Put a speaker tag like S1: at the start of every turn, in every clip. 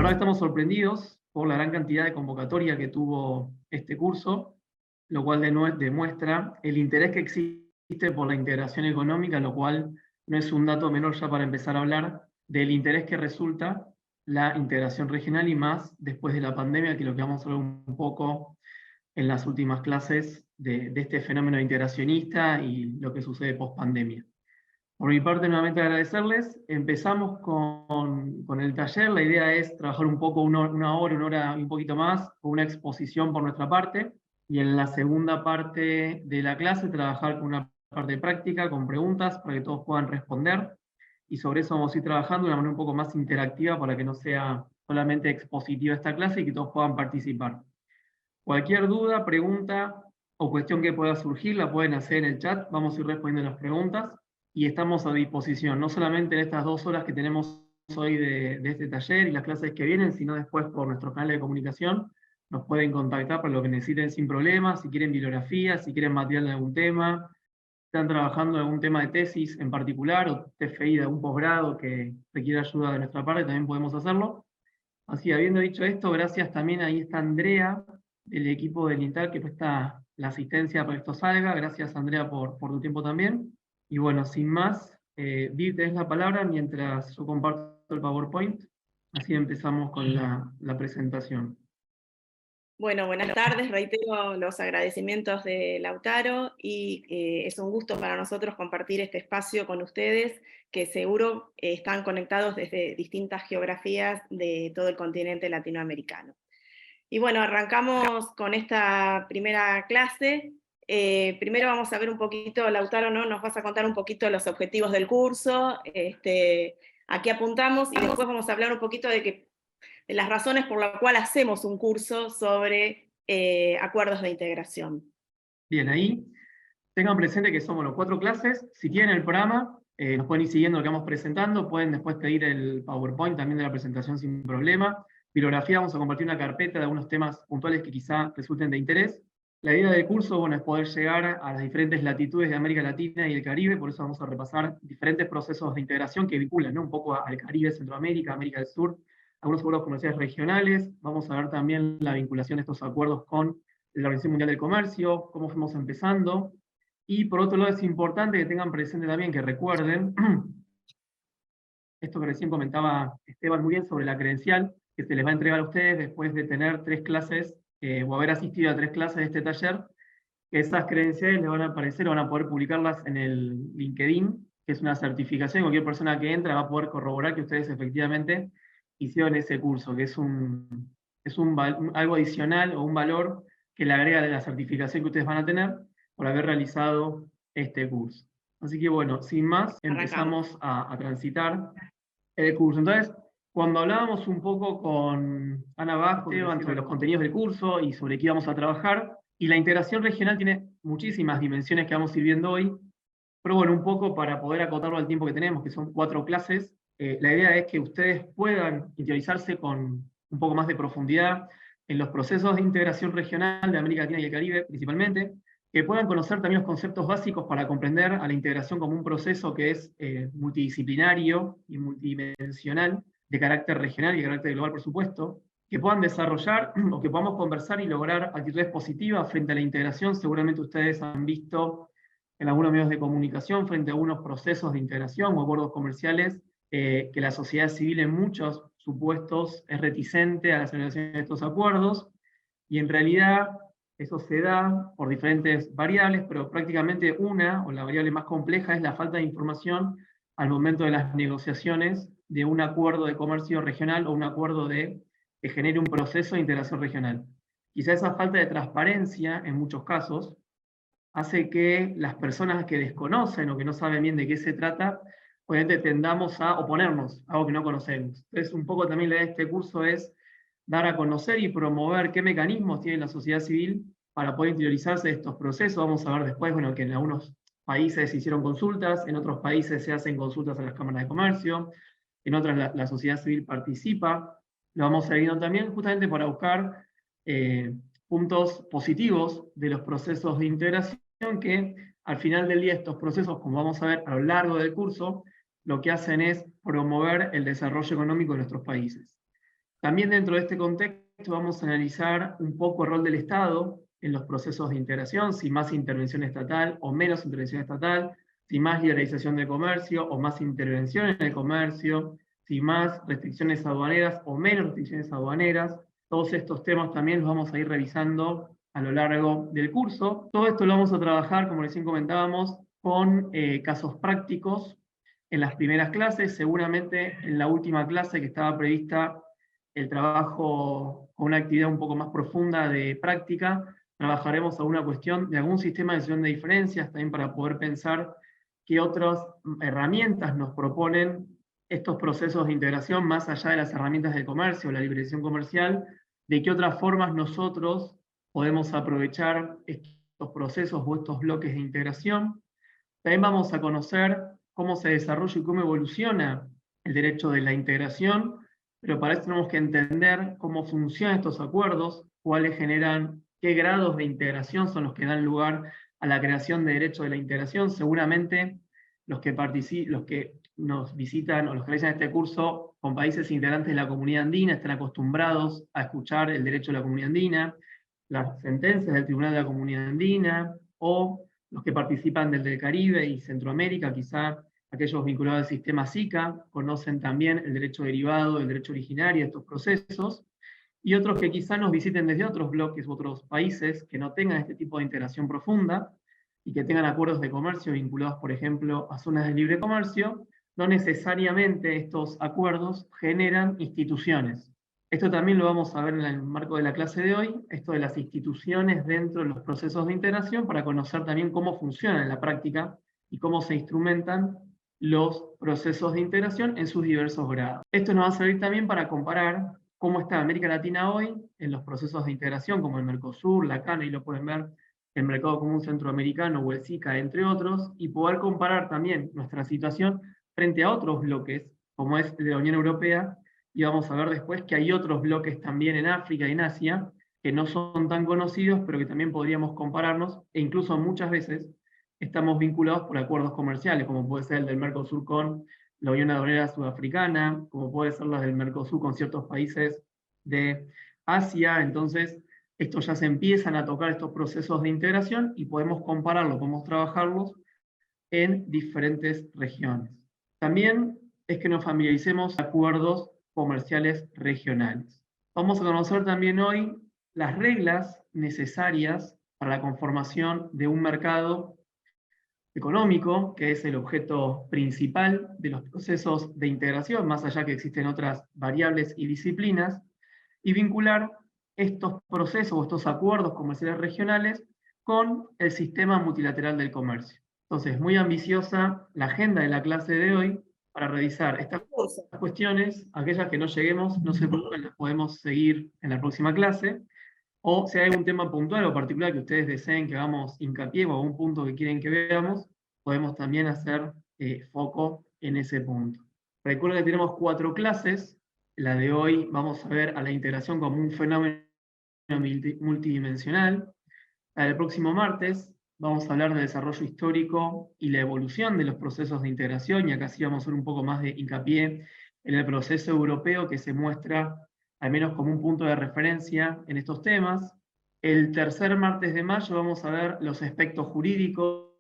S1: verdad estamos sorprendidos por la gran cantidad de convocatoria que tuvo este curso, lo cual demuestra el interés que existe por la integración económica, lo cual no es un dato menor ya para empezar a hablar del interés que resulta la integración regional y más después de la pandemia, que es lo que vamos a hablar un poco en las últimas clases de este fenómeno integracionista y lo que sucede post pandemia. Por mi parte, nuevamente agradecerles. Empezamos con el taller. La idea es trabajar un poco, una hora y un poquito más, con una exposición por nuestra parte. Y en la segunda parte de la clase, trabajar con una parte práctica, con preguntas, para que todos puedan responder. Y sobre eso vamos a ir trabajando de una manera un poco más interactiva, para que no sea solamente expositiva esta clase y que todos puedan participar. Cualquier duda, pregunta o cuestión que pueda surgir, la pueden hacer en el chat. Vamos a ir respondiendo las preguntas. Y estamos a disposición, no solamente en estas 2 horas que tenemos hoy de este taller y las clases que vienen, sino después por nuestro canal de comunicación. Nos pueden contactar para lo que necesiten sin problemas, si quieren bibliografía, si quieren material de algún tema, están trabajando en algún tema de tesis en particular, o TFI de algún posgrado que requiera ayuda de nuestra parte, también podemos hacerlo. Así, habiendo dicho esto, gracias también, ahí está Andrea, del equipo del INTAR, que presta la asistencia para que esto salga. Gracias, Andrea, por tu tiempo también. Y bueno, sin más, Viv, tenés la palabra mientras yo comparto el PowerPoint. Así empezamos con la presentación.
S2: Bueno, buenas tardes, reitero los agradecimientos de Lautaro y es un gusto para nosotros compartir este espacio con ustedes, que seguro están conectados desde distintas geografías de todo el continente latinoamericano. Y bueno, arrancamos con esta primera clase. Primero vamos a ver un poquito, Lautaro, ¿no? Nos vas a contar un poquito los objetivos del curso, a qué apuntamos, y después vamos a hablar un poquito de las razones por las cuales hacemos un curso sobre acuerdos de integración.
S1: Bien, ahí tengan presente que somos los 4 clases. Si tienen el programa, nos pueden ir siguiendo lo que vamos presentando, pueden después pedir el PowerPoint también de la presentación sin problema. Bibliografía, vamos a compartir una carpeta de algunos temas puntuales que quizá resulten de interés. La idea del curso, bueno, es poder llegar a las diferentes latitudes de América Latina y el Caribe, por eso vamos a repasar diferentes procesos de integración que vinculan, ¿no?, un poco al Caribe, Centroamérica, América del Sur, algunos acuerdos comerciales regionales. Vamos a ver también la vinculación de estos acuerdos con la Organización Mundial del Comercio, cómo fuimos empezando. Y por otro lado es importante que tengan presente también, que recuerden, esto que recién comentaba Esteban muy bien sobre la credencial, que se les va a entregar a ustedes después de tener 3 clases, o haber asistido a 3 clases de este taller, que esas credenciales les van a aparecer, van a poder publicarlas en el LinkedIn, que es una certificación, cualquier persona que entra va a poder corroborar que ustedes efectivamente hicieron ese curso, que es algo adicional o un valor que le agrega de la certificación que ustedes van a tener por haber realizado este curso. Así que bueno, sin más, empezamos a transitar el curso. Entonces, cuando hablábamos un poco con Ana Bajo, Esteban, sobre los contenidos del curso y sobre qué íbamos a trabajar, y la integración regional tiene muchísimas dimensiones que vamos a ir viendo hoy, pero bueno, un poco para poder acotarlo al tiempo que tenemos, que son 4 clases, la idea es que ustedes puedan interiorizarse con un poco más de profundidad en los procesos de integración regional de América Latina y el Caribe principalmente, que puedan conocer también los conceptos básicos para comprender a la integración como un proceso que es multidisciplinario y multidimensional, de carácter regional y de carácter global, por supuesto, que puedan desarrollar o que podamos conversar y lograr actitudes positivas frente a la integración. Seguramente ustedes han visto en algunos medios de comunicación frente a algunos procesos de integración o acuerdos comerciales, que la sociedad civil en muchos supuestos es reticente a la celebración de estos acuerdos, y en realidad eso se da por diferentes variables, pero prácticamente una, o la variable más compleja, es la falta de información al momento de las negociaciones de un acuerdo de comercio regional o un acuerdo que genere un proceso de integración regional. Quizá esa falta de transparencia, en muchos casos, hace que las personas que desconocen o que no saben bien de qué se trata, obviamente tendamos a oponernos a algo que no conocemos. Entonces, un poco también la idea de este curso es dar a conocer y promover qué mecanismos tiene la sociedad civil para poder interiorizarse de estos procesos. Vamos a ver después, bueno, que en algunos países se hicieron consultas, en otros países se hacen consultas a las cámaras de comercio, en otras la sociedad civil participa. Lo vamos a ir viendo también justamente para buscar puntos positivos de los procesos de integración, que al final del día estos procesos, como vamos a ver a lo largo del curso, lo que hacen es promover el desarrollo económico de nuestros países. También dentro de este contexto vamos a analizar un poco el rol del Estado en los procesos de integración, si más intervención estatal o menos intervención estatal, si más liberalización del comercio o más intervención en el comercio, si más restricciones aduaneras o menos restricciones aduaneras. Todos estos temas también los vamos a ir revisando a lo largo del curso. Todo esto lo vamos a trabajar, como recién comentábamos, con casos prácticos en las primeras clases. Seguramente en la última clase que estaba prevista el trabajo con una actividad un poco más profunda de práctica, trabajaremos alguna cuestión de algún sistema de decisión de diferencias, también para poder pensar qué otras herramientas nos proponen estos procesos de integración, más allá de las herramientas del comercio, la liberación comercial, de qué otras formas nosotros podemos aprovechar estos procesos o estos bloques de integración. También vamos a conocer cómo se desarrolla y cómo evoluciona el derecho de la integración, pero para eso tenemos que entender cómo funcionan estos acuerdos, cuáles generan, qué grados de integración son los que dan lugar a la creación de derecho de la integración. Seguramente los que nos visitan o los que realizan este curso con países integrantes de la comunidad andina están acostumbrados a escuchar el derecho de la comunidad andina, las sentencias del Tribunal de la Comunidad Andina, o los que participan del Caribe y Centroamérica, quizá aquellos vinculados al sistema SICA, conocen también el derecho derivado, el derecho originario, estos procesos, y otros que quizá nos visiten desde otros bloques u otros países que no tengan este tipo de integración profunda y que tengan acuerdos de comercio vinculados, por ejemplo, a zonas de libre comercio, no necesariamente estos acuerdos generan instituciones. Esto también lo vamos a ver en el marco de la clase de hoy, esto de las instituciones dentro de los procesos de integración, para conocer también cómo funcionan en la práctica y cómo se instrumentan los procesos de integración en sus diversos grados. Esto nos va a servir también para comparar cómo está América Latina hoy en los procesos de integración, como el Mercosur, la CAN, y lo pueden ver, el Mercado Común Centroamericano o el SICA, entre otros, y poder comparar también nuestra situación frente a otros bloques, como es el de la Unión Europea, y vamos a ver después que hay otros bloques también en África y en Asia, que no son tan conocidos, pero que también podríamos compararnos, e incluso muchas veces estamos vinculados por acuerdos comerciales, como puede ser el del Mercosur con la Unión Aduanera Sudafricana, como puede ser la del Mercosur con ciertos países de Asia. Entonces, estos ya se empiezan a tocar estos procesos de integración y podemos compararlos, podemos trabajarlos en diferentes regiones. También es que nos familiaricemos con acuerdos comerciales regionales. Vamos a conocer también hoy las reglas necesarias para la conformación de un mercado económico, que es el objeto principal de los procesos de integración, más allá que existen otras variables y disciplinas, y vincular estos procesos o estos acuerdos comerciales regionales con el sistema multilateral del comercio. Entonces, muy ambiciosa la agenda de la clase de hoy para revisar estas cuestiones, aquellas que no lleguemos, no se preocupen, las podemos seguir en la próxima clase, o si hay algún tema puntual o particular que ustedes deseen que hagamos hincapié o algún punto que quieren que veamos, podemos también hacer foco en ese punto. Recuerden que tenemos 4 clases. La de hoy vamos a ver a la integración como un fenómeno multidimensional. La del próximo martes vamos a hablar de desarrollo histórico y la evolución de los procesos de integración, y acá sí vamos a hacer un poco más de hincapié en el proceso europeo que se muestra al menos como un punto de referencia en estos temas. El tercer martes de mayo vamos a ver los aspectos jurídicos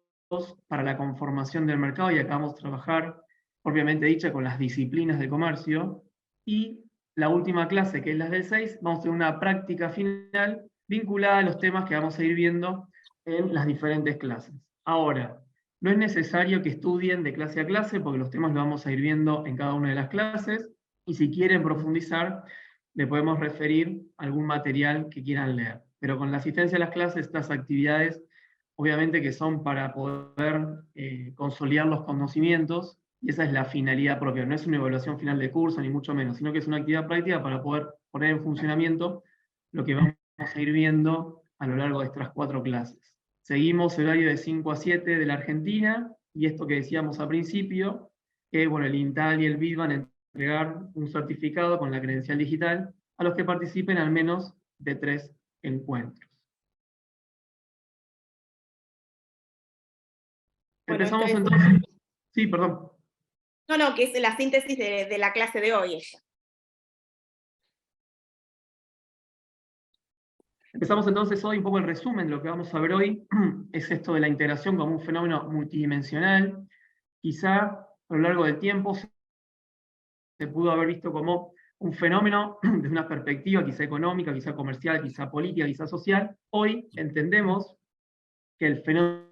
S1: para la conformación del mercado, y acá vamos a trabajar, propiamente dicha, con las disciplinas de comercio. Y la última clase, que es la del 6, vamos a tener una práctica final vinculada a los temas que vamos a ir viendo en las diferentes clases. Ahora, no es necesario que estudien de clase a clase, porque los temas los vamos a ir viendo en cada una de las clases, y si quieren profundizar, le podemos referir a algún material que quieran leer. Pero con la asistencia a las clases, estas actividades, obviamente que son para poder consolidar los conocimientos, y esa es la finalidad propia. No es una evaluación final de curso, ni mucho menos, sino que es una actividad práctica para poder poner en funcionamiento lo que vamos a ir viendo a lo largo de estas 4 clases. Seguimos el horario de 5 a 7 de la Argentina, y esto que decíamos al principio, que bueno, el INTAL y el BID van a entregar un certificado con la credencial digital a los que participen al menos de 3 encuentros.
S2: Bueno,
S1: Empezamos entonces. Sí, perdón.
S2: No, que es la síntesis de la clase de hoy ella.
S1: Empezamos entonces hoy un poco el resumen. Lo que vamos a ver hoy es esto de la integración como un fenómeno multidimensional. Quizá a lo largo del tiempo se pudo haber visto como un fenómeno desde una perspectiva quizá económica, quizá comercial, quizá política, quizá social. Hoy entendemos que el fenómeno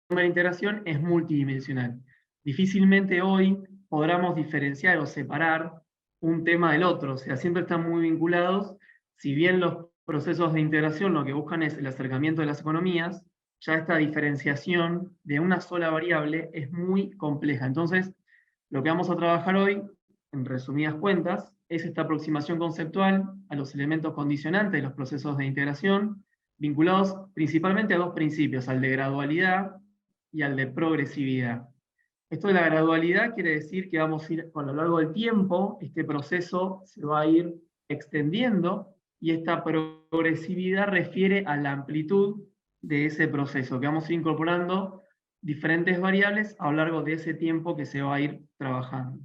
S1: de integración es multidimensional. Difícilmente hoy podamos diferenciar o separar un tema del otro, o sea, siempre están muy vinculados, si bien los procesos de integración lo que buscan es el acercamiento de las economías, ya esta diferenciación de una sola variable es muy compleja. Entonces, lo que vamos a trabajar hoy, en resumidas cuentas, es esta aproximación conceptual a los elementos condicionantes de los procesos de integración, vinculados principalmente a dos principios, al de gradualidad y al de progresividad. Esto de la gradualidad quiere decir que vamos a ir, a lo largo del tiempo, este proceso se va a ir extendiendo, y esta progresividad refiere a la amplitud de ese proceso, que vamos a ir incorporando diferentes variables a lo largo de ese tiempo que se va a ir trabajando.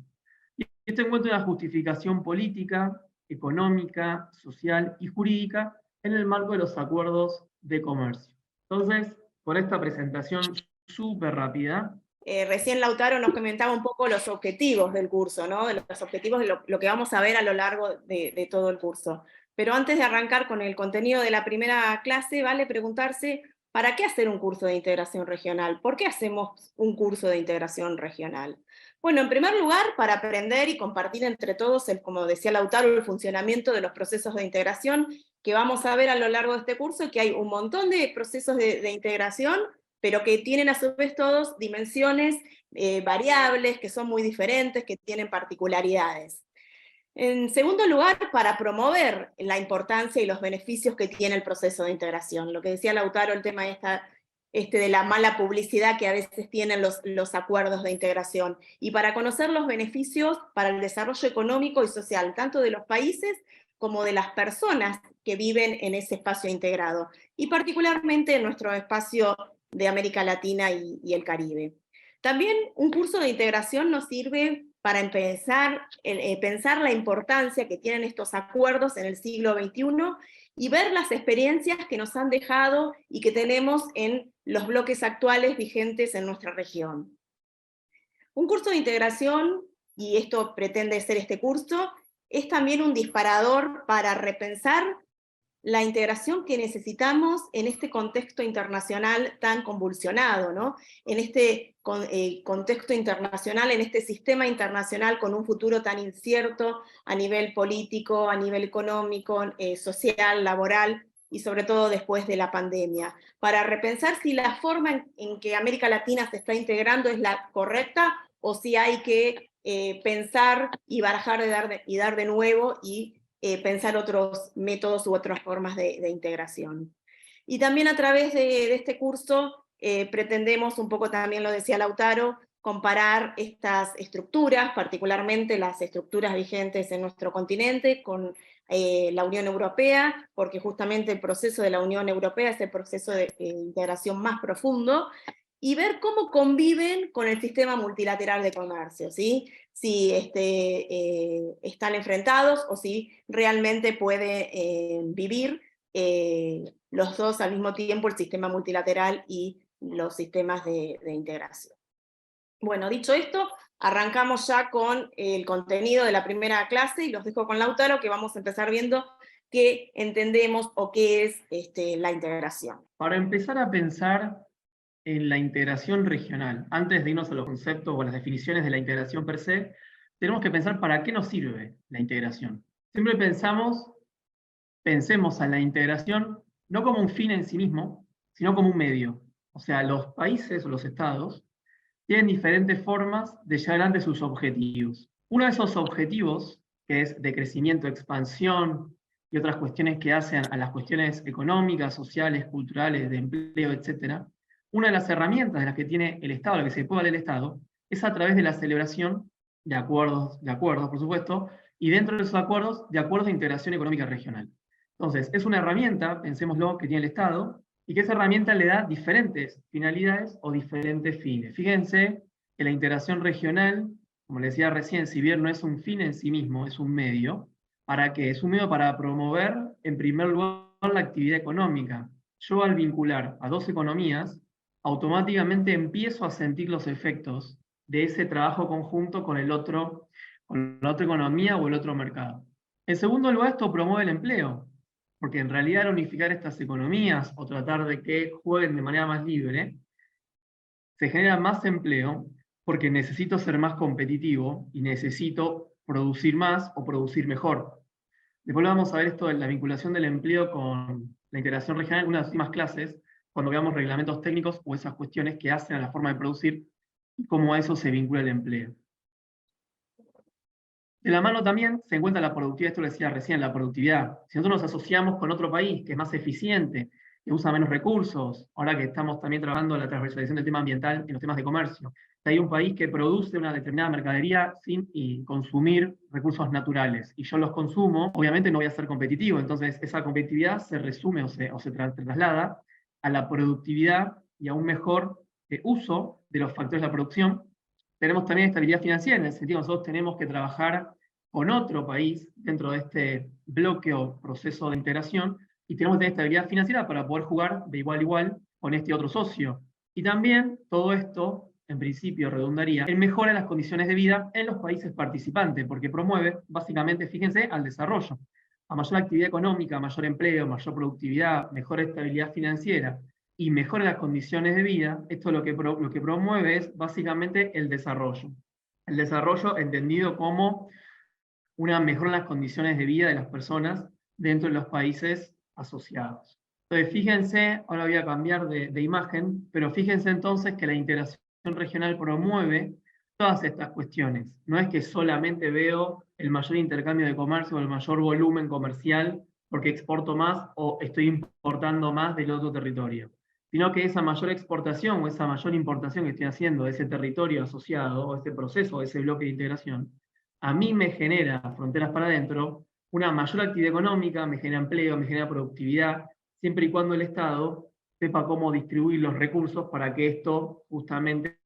S1: Y esto encuentra una justificación política, económica, social y jurídica en el marco de los acuerdos de comercio. Entonces, por esta presentación súper rápida.
S2: Recién Lautaro nos comentaba un poco los objetivos del curso, ¿no? De los objetivos de lo que vamos a ver a lo largo de todo el curso. Pero antes de arrancar con el contenido de la primera clase, vale preguntarse, ¿para qué hacer un curso de integración regional? ¿Por qué hacemos un curso de integración regional? Bueno, en primer lugar, para aprender y compartir entre todos, como decía Lautaro, el funcionamiento de los procesos de integración que vamos a ver a lo largo de este curso, que hay un montón de procesos de integración, pero que tienen a su vez todos dimensiones variables, que son muy diferentes, que tienen particularidades. En segundo lugar, para promover la importancia y los beneficios que tiene el proceso de integración. Lo que decía Lautaro, el tema de la mala publicidad que a veces tienen los acuerdos de integración, y para conocer los beneficios para el desarrollo económico y social, tanto de los países como de las personas que viven en ese espacio integrado, y particularmente en nuestro espacio de América Latina y el Caribe. También un curso de integración nos sirve para empezar pensar la importancia que tienen estos acuerdos en el siglo XXI y ver las experiencias que nos han dejado y que tenemos en los bloques actuales vigentes en nuestra región. Un curso de integración, y esto pretende ser este curso, es también un disparador para repensar la integración que necesitamos en este contexto internacional tan convulsionado, ¿no? En este contexto internacional, en este sistema internacional con un futuro tan incierto a nivel político, a nivel económico, social, laboral, y sobre todo después de la pandemia, para repensar si la forma en que América Latina se está integrando es la correcta, o si hay que pensar y barajar y dar de nuevo, y pensar otros métodos u otras formas de integración. Y también a través de este curso pretendemos, un poco también lo decía Lautaro, comparar estas estructuras, particularmente las estructuras vigentes en nuestro continente, con la Unión Europea, porque justamente el proceso de la Unión Europea es el proceso de integración más profundo, y ver cómo conviven con el sistema multilateral de comercio, ¿sí? Si están enfrentados o si realmente puede vivir los dos al mismo tiempo, el sistema multilateral y los sistemas de integración. Bueno, dicho esto, arrancamos ya con el contenido de la primera clase, y los dejo con Lautaro, que vamos a empezar viendo qué entendemos o qué es la integración.
S1: Para empezar a pensar en la integración regional, antes de irnos a los conceptos o a las definiciones de la integración per se, tenemos que pensar para qué nos sirve la integración. Siempre pensemos a la integración no como un fin en sí mismo, sino como un medio. O sea, los países o los estados tienen diferentes formas de llevar adelante sus objetivos. Uno de esos objetivos, que es de crecimiento, expansión y otras cuestiones que hacen a las cuestiones económicas, sociales, culturales, de empleo, etc., una de las herramientas de las que tiene el Estado, la que se puede dar el Estado, es a través de la celebración de acuerdos, por supuesto, y dentro de esos acuerdos, de acuerdos de integración económica regional. Entonces, es una herramienta, pensémoslo, que tiene el Estado, y que esa herramienta le da diferentes finalidades o diferentes fines. Fíjense que la integración regional, como les decía recién, si bien no es un fin en sí mismo, es un medio. ¿Para qué? Es un medio para promover, en primer lugar, la actividad económica. Yo al vincular a dos economías, automáticamente empiezo a sentir los efectos de ese trabajo conjunto con con la otra economía o el otro mercado. En segundo lugar, esto promueve el empleo, porque en realidad al unificar estas economías o tratar de que jueguen de manera más libre, se genera más empleo porque necesito ser más competitivo y necesito producir más o producir mejor. Después vamos a ver esto de la vinculación del empleo con la integración regional en unas últimas clases, cuando veamos reglamentos técnicos o esas cuestiones que hacen a la forma de producir y cómo a eso se vincula el empleo. De la mano también se encuentra la productividad, esto lo decía recién, la productividad. Si nosotros nos asociamos con otro país que es más eficiente, que usa menos recursos, ahora que estamos también trabajando la transversalización del tema ambiental en los temas de comercio, que hay un país que produce una determinada mercadería sin consumir recursos naturales, y yo los consumo, obviamente no voy a ser competitivo, entonces esa competitividad se resume o se traslada a la productividad y a un mejor uso de los factores de la producción. Tenemos también estabilidad financiera, en el sentido que nosotros tenemos que trabajar con otro país dentro de este bloque o proceso de integración, y tenemos que tener estabilidad financiera para poder jugar de igual a igual con este otro socio. Y también todo esto, en principio, redundaría en mejora las condiciones de vida en los países participantes, porque promueve, básicamente, fíjense, al desarrollo. A mayor actividad económica, mayor empleo, mayor productividad, mejor estabilidad financiera y mejora las condiciones de vida, esto lo que promueve es básicamente el desarrollo. El desarrollo entendido como una mejora en las condiciones de vida de las personas dentro de los países asociados. Entonces, fíjense, ahora voy a cambiar de imagen, pero fíjense entonces que la integración regional promueve todas estas cuestiones. No es que solamente veo el mayor intercambio de comercio o el mayor volumen comercial porque exporto más o estoy importando más del otro territorio, sino que esa mayor exportación o esa mayor importación que estoy haciendo de ese territorio asociado o ese proceso o ese bloque de integración, a mí me genera fronteras para adentro, una mayor actividad económica, me genera empleo, me genera productividad, siempre y cuando el Estado sepa cómo distribuir los recursos para que esto justamente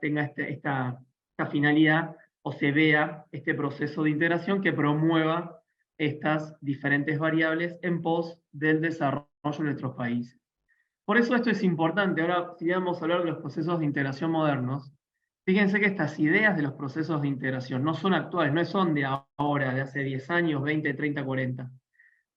S1: tenga esta finalidad o se vea este proceso de integración que promueva estas diferentes variables en pos del desarrollo de nuestros países. Por eso esto es importante. Ahora, si vamos a hablar de los procesos de integración modernos, fíjense que estas ideas de los procesos de integración no son actuales, no son de ahora, de hace 10 años, 20, 30, 40.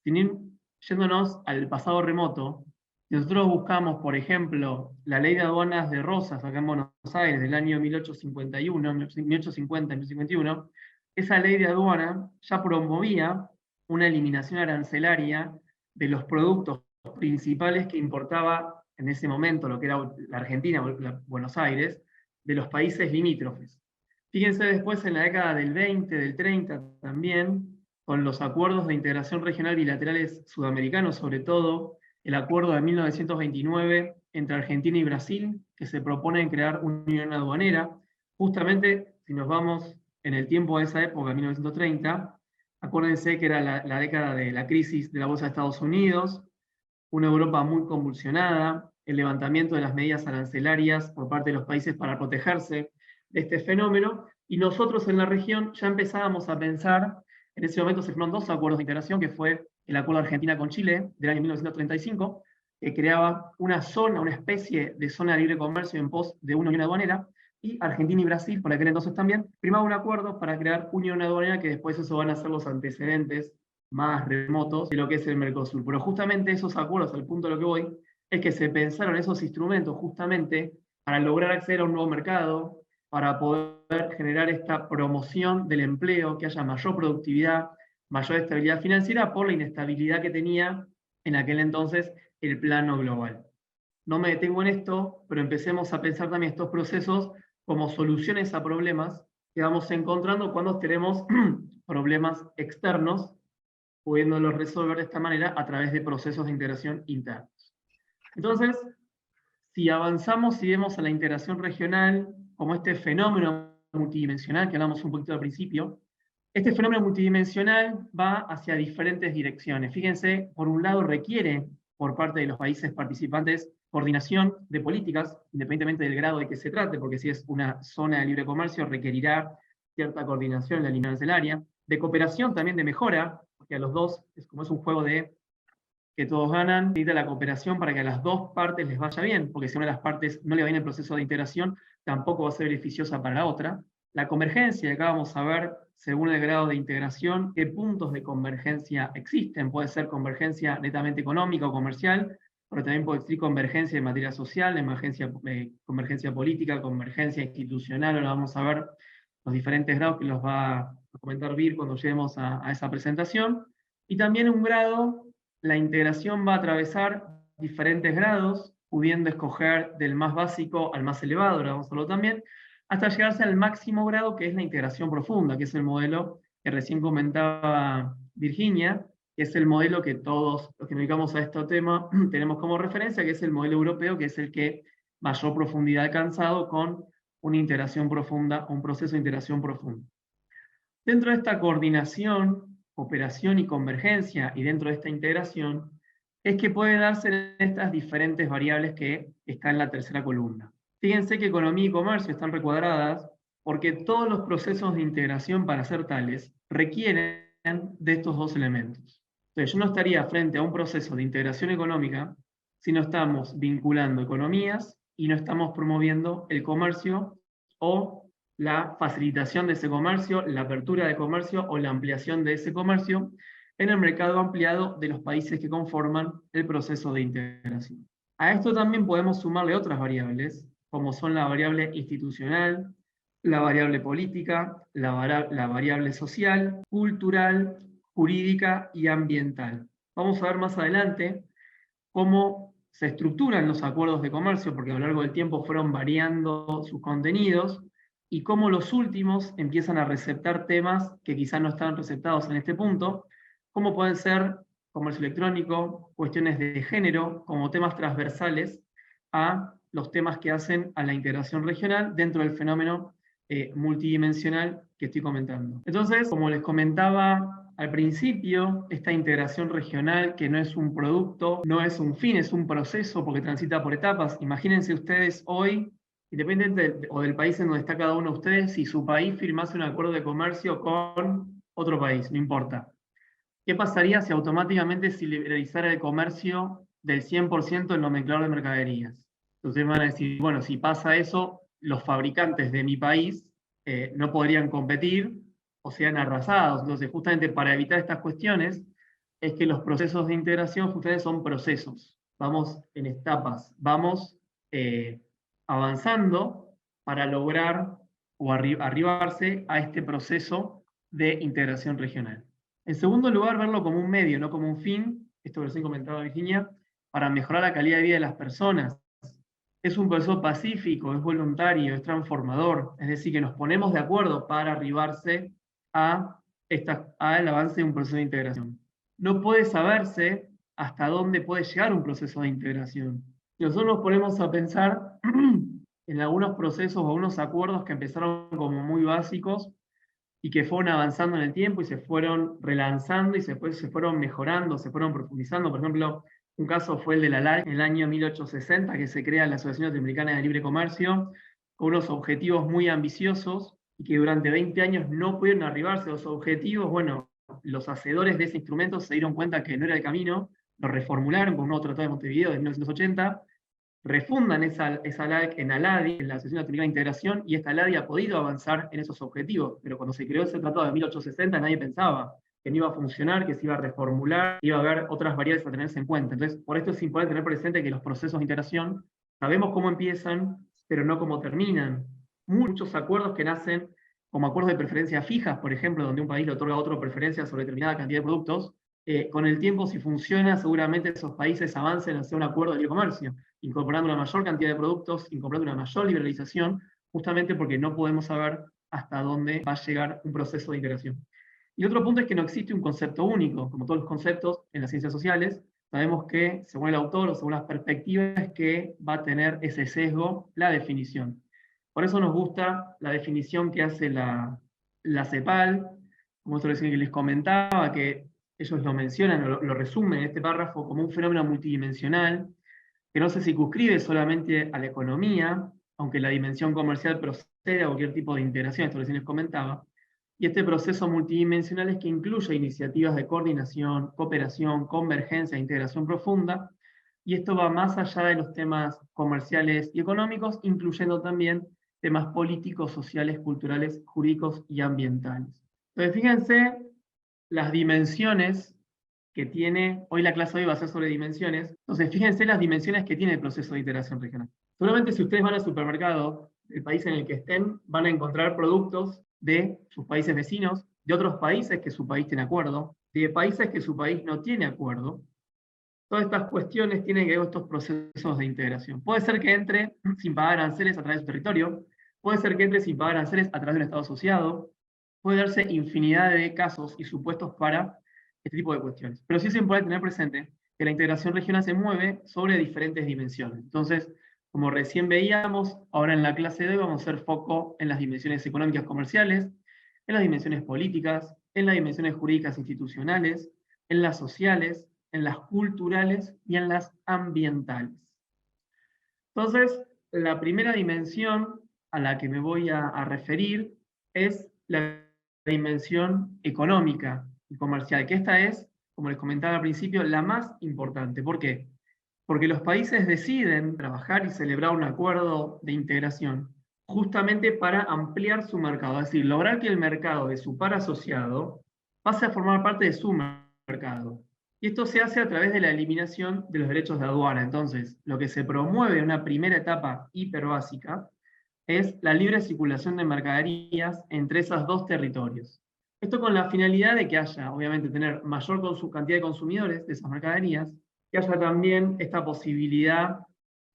S1: Yéndonos al pasado remoto, si nosotros buscamos, por ejemplo, la ley de aduanas de Rosas, acá en Buenos Aires, del año 1851, 1850, 1851, esa ley de aduana ya promovía una eliminación arancelaria de los productos principales que importaba en ese momento lo que era la Argentina, Buenos Aires, de los países limítrofes. Fíjense después en la década del 20, del 30 también, con los acuerdos de integración regional bilaterales sudamericanos, sobre todo el acuerdo de 1929 entre Argentina y Brasil, que se propone crear una unión aduanera. Justamente, si nos vamos en el tiempo de esa época, 1930, acuérdense que era la década de la crisis de la bolsa de Estados Unidos, una Europa muy convulsionada, el levantamiento de las medidas arancelarias por parte de los países para protegerse de este fenómeno, y nosotros en la región ya empezábamos a pensar, en ese momento se firmaron dos acuerdos de integración, que fue el acuerdo de Argentina con Chile del año 1935, que creaba una zona, una especie de zona de libre comercio en pos de una unión aduanera, y Argentina y Brasil, por aquel entonces también, firmaban un acuerdo para crear unión aduanera, que después eso van a ser los antecedentes más remotos de lo que es el Mercosur. Pero justamente esos acuerdos, al punto de lo que voy, es que se pensaron esos instrumentos justamente para lograr acceder a un nuevo mercado, para poder generar esta promoción del empleo, que haya mayor productividad, mayor estabilidad financiera por la inestabilidad que tenía en aquel entonces el plano global. No me detengo en esto, pero empecemos a pensar también estos procesos como soluciones a problemas que vamos encontrando cuando tenemos problemas externos, pudiéndolos resolver de esta manera a través de procesos de integración internos. Entonces, si avanzamos y vemos a la integración regional como este fenómeno multidimensional que hablamos un poquito al principio, este fenómeno multidimensional va hacia diferentes direcciones. Fíjense, por un lado requiere por parte de los países participantes coordinación de políticas, independientemente del grado de que se trate, porque si es una zona de libre comercio requerirá cierta coordinación en la eliminación del área, de cooperación también de mejora, porque a los dos, como es un juego de que todos ganan, necesita la cooperación para que a las dos partes les vaya bien, porque si a una de las partes no le va bien el proceso de integración, tampoco va a ser beneficiosa para la otra. La convergencia, acá vamos a ver, según el grado de integración, qué puntos de convergencia existen. Puede ser convergencia netamente económica o comercial, pero también puede existir convergencia en materia social, convergencia política, convergencia institucional. Ahora vamos a ver los diferentes grados que los va a comentar Vir cuando lleguemos a esa presentación. Y también un grado, la integración va a atravesar diferentes grados, pudiendo escoger del más básico al más elevado, ahora vamos a verlo también, hasta llegarse al máximo grado, que es la integración profunda, que es el modelo que recién comentaba Virginia, que es el modelo que todos los que nos dedicamos a este tema tenemos como referencia, que es el modelo europeo, que es el que mayor profundidad ha alcanzado con una integración profunda, un proceso de integración profunda. Dentro de esta coordinación, cooperación y convergencia, y dentro de esta integración, es que pueden darse estas diferentes variables que están en la tercera columna. Fíjense que economía y comercio están recuadradas porque todos los procesos de integración para ser tales requieren de estos dos elementos. Entonces, yo no estaría frente a un proceso de integración económica si no estamos vinculando economías y no estamos promoviendo el comercio o la facilitación de ese comercio, la apertura de comercio o la ampliación de ese comercio en el mercado ampliado de los países que conforman el proceso de integración. A esto también podemos sumarle otras variables, como son la variable institucional, la variable política, la variable social, cultural, jurídica y ambiental. Vamos a ver más adelante cómo se estructuran los acuerdos de comercio, porque a lo largo del tiempo fueron variando sus contenidos, y cómo los últimos empiezan a receptar temas que quizás no estaban receptados en este punto, como pueden ser comercio electrónico, cuestiones de género, como temas transversales a los temas que hacen a la integración regional dentro del fenómeno multidimensional que estoy comentando. Entonces, como les comentaba al principio, esta integración regional, que no es un producto, no es un fin, es un proceso porque transita por etapas. Imagínense ustedes hoy, independiente o del país en donde está cada uno de ustedes, si su país firmase un acuerdo de comercio con otro país, no importa. ¿Qué pasaría si automáticamente se liberalizara el comercio del 100% del nomenclador de mercaderías? Entonces van a decir, bueno, si pasa eso, los fabricantes de mi país no podrían competir o sean arrasados. Entonces, justamente para evitar estas cuestiones, es que los procesos de integración justamente son procesos. Vamos en etapas, vamos avanzando para lograr o arribarse a este proceso de integración regional. En segundo lugar, verlo como un medio, no como un fin, esto que recién comentaba Virginia, para mejorar la calidad de vida de las personas. Es un proceso pacífico, es voluntario, es transformador, es decir, que nos ponemos de acuerdo para arribarse al avance de un proceso de integración. No puede saberse hasta dónde puede llegar un proceso de integración. Si nosotros nos ponemos a pensar en algunos procesos o algunos acuerdos que empezaron como muy básicos, y que fueron avanzando en el tiempo y se fueron relanzando y después se fueron mejorando, se fueron profundizando. Por ejemplo, un caso fue el de la LAI en el año 1860, que se crea la Asociación Latinoamericana de Libre Comercio, con unos objetivos muy ambiciosos y que durante 20 años no pudieron arribarse a los objetivos. Bueno, los hacedores de ese instrumento se dieron cuenta que no era el camino, lo reformularon con un nuevo Tratado de Montevideo de 1980, refundan esa LAC en ALADI, en la Asociación Latinoamericana de Integración, y esta ALADI ha podido avanzar en esos objetivos, pero cuando se creó ese tratado de 1860 nadie pensaba que no iba a funcionar, que se iba a reformular, que iba a haber otras variables a tenerse en cuenta. Entonces, por esto es importante tener presente que los procesos de integración sabemos cómo empiezan, pero no cómo terminan. Muchos acuerdos que nacen como acuerdos de preferencias fijas, por ejemplo, donde un país le otorga a otro preferencias sobre determinada cantidad de productos, con el tiempo, si funciona, seguramente esos países avancen hacia un acuerdo de libre comercio, incorporando una mayor cantidad de productos, incorporando una mayor liberalización, justamente porque no podemos saber hasta dónde va a llegar un proceso de integración. Y otro punto es que no existe un concepto único, como todos los conceptos en las ciencias sociales. Sabemos que, según el autor o según las perspectivas, que va a tener ese sesgo la definición. Por eso nos gusta la definición que hace la CEPAL, como esto recién que les comentaba, que ellos lo mencionan, lo resumen en este párrafo como un fenómeno multidimensional, que no se circunscribe solamente a la economía, aunque la dimensión comercial procede a cualquier tipo de integración, esto recién les comentaba, Y este proceso multidimensional es que incluye iniciativas de coordinación, cooperación, convergencia e integración profunda, y esto va más allá de los temas comerciales y económicos, incluyendo también temas políticos, sociales, culturales, jurídicos y ambientales. Entonces, fíjense las dimensiones que tiene, hoy la clase de hoy va a ser sobre dimensiones, entonces fíjense las dimensiones que tiene el proceso de integración regional. Seguramente si ustedes van al supermercado del país en el que estén, van a encontrar productos de sus países vecinos, de otros países que su país tiene acuerdo, de países que su país no tiene acuerdo. Todas estas cuestiones tienen que ver con estos procesos de integración. Puede ser que entre sin pagar aranceles a través de su territorio, puede ser que entre sin pagar aranceles a través de un Estado asociado, puede darse infinidad de casos y supuestos para este tipo de cuestiones. Pero sí es importante tener presente que la integración regional se mueve sobre diferentes dimensiones. Entonces, como recién veíamos, ahora en la clase de hoy vamos a hacer foco en las dimensiones económicas comerciales, en las dimensiones políticas, en las dimensiones jurídicas institucionales, en las sociales, en las culturales y en las ambientales. Entonces, la primera dimensión a la que me voy a referir es la dimensión económica y comercial, que esta es, como les comentaba al principio, la más importante. ¿Por qué? Porque los países deciden trabajar y celebrar un acuerdo de integración justamente para ampliar su mercado, es decir, lograr que el mercado de su par asociado pase a formar parte de su mercado. Y esto se hace a través de la eliminación de los derechos de aduana. Entonces, lo que se promueve en una primera etapa hiperbásica es la libre circulación de mercaderías entre esos dos territorios. Esto con la finalidad de que haya, obviamente, tener mayor cantidad de consumidores de esas mercaderías, que haya también esta posibilidad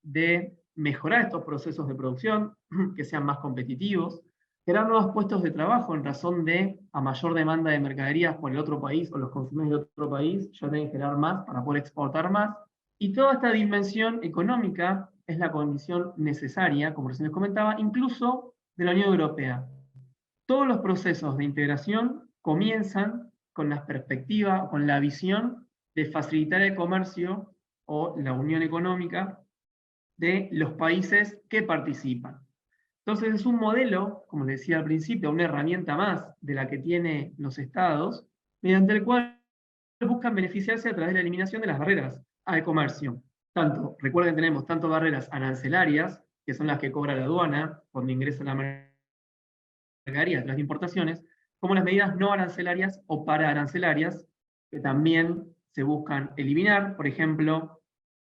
S1: de mejorar estos procesos de producción, que sean más competitivos, crear nuevos puestos de trabajo en razón de a mayor demanda de mercaderías por el otro país o los consumidores de otro país, ya tienen que generar más para poder exportar más. Y toda esta dimensión económica es la condición necesaria, como recién les comentaba, incluso de la Unión Europea. Todos los procesos de integración comienzan con la perspectiva, con la visión de facilitar el comercio o la unión económica de los países que participan. Entonces es un modelo, como les decía al principio, una herramienta más de la que tienen los estados, mediante el cual buscan beneficiarse a través de la eliminación de las barreras al comercio. Recuerden, tenemos tanto barreras arancelarias, que son las que cobra la aduana cuando ingresa la mercadería tras de importaciones, como las medidas no arancelarias o pararancelarias, que también se buscan eliminar, por ejemplo,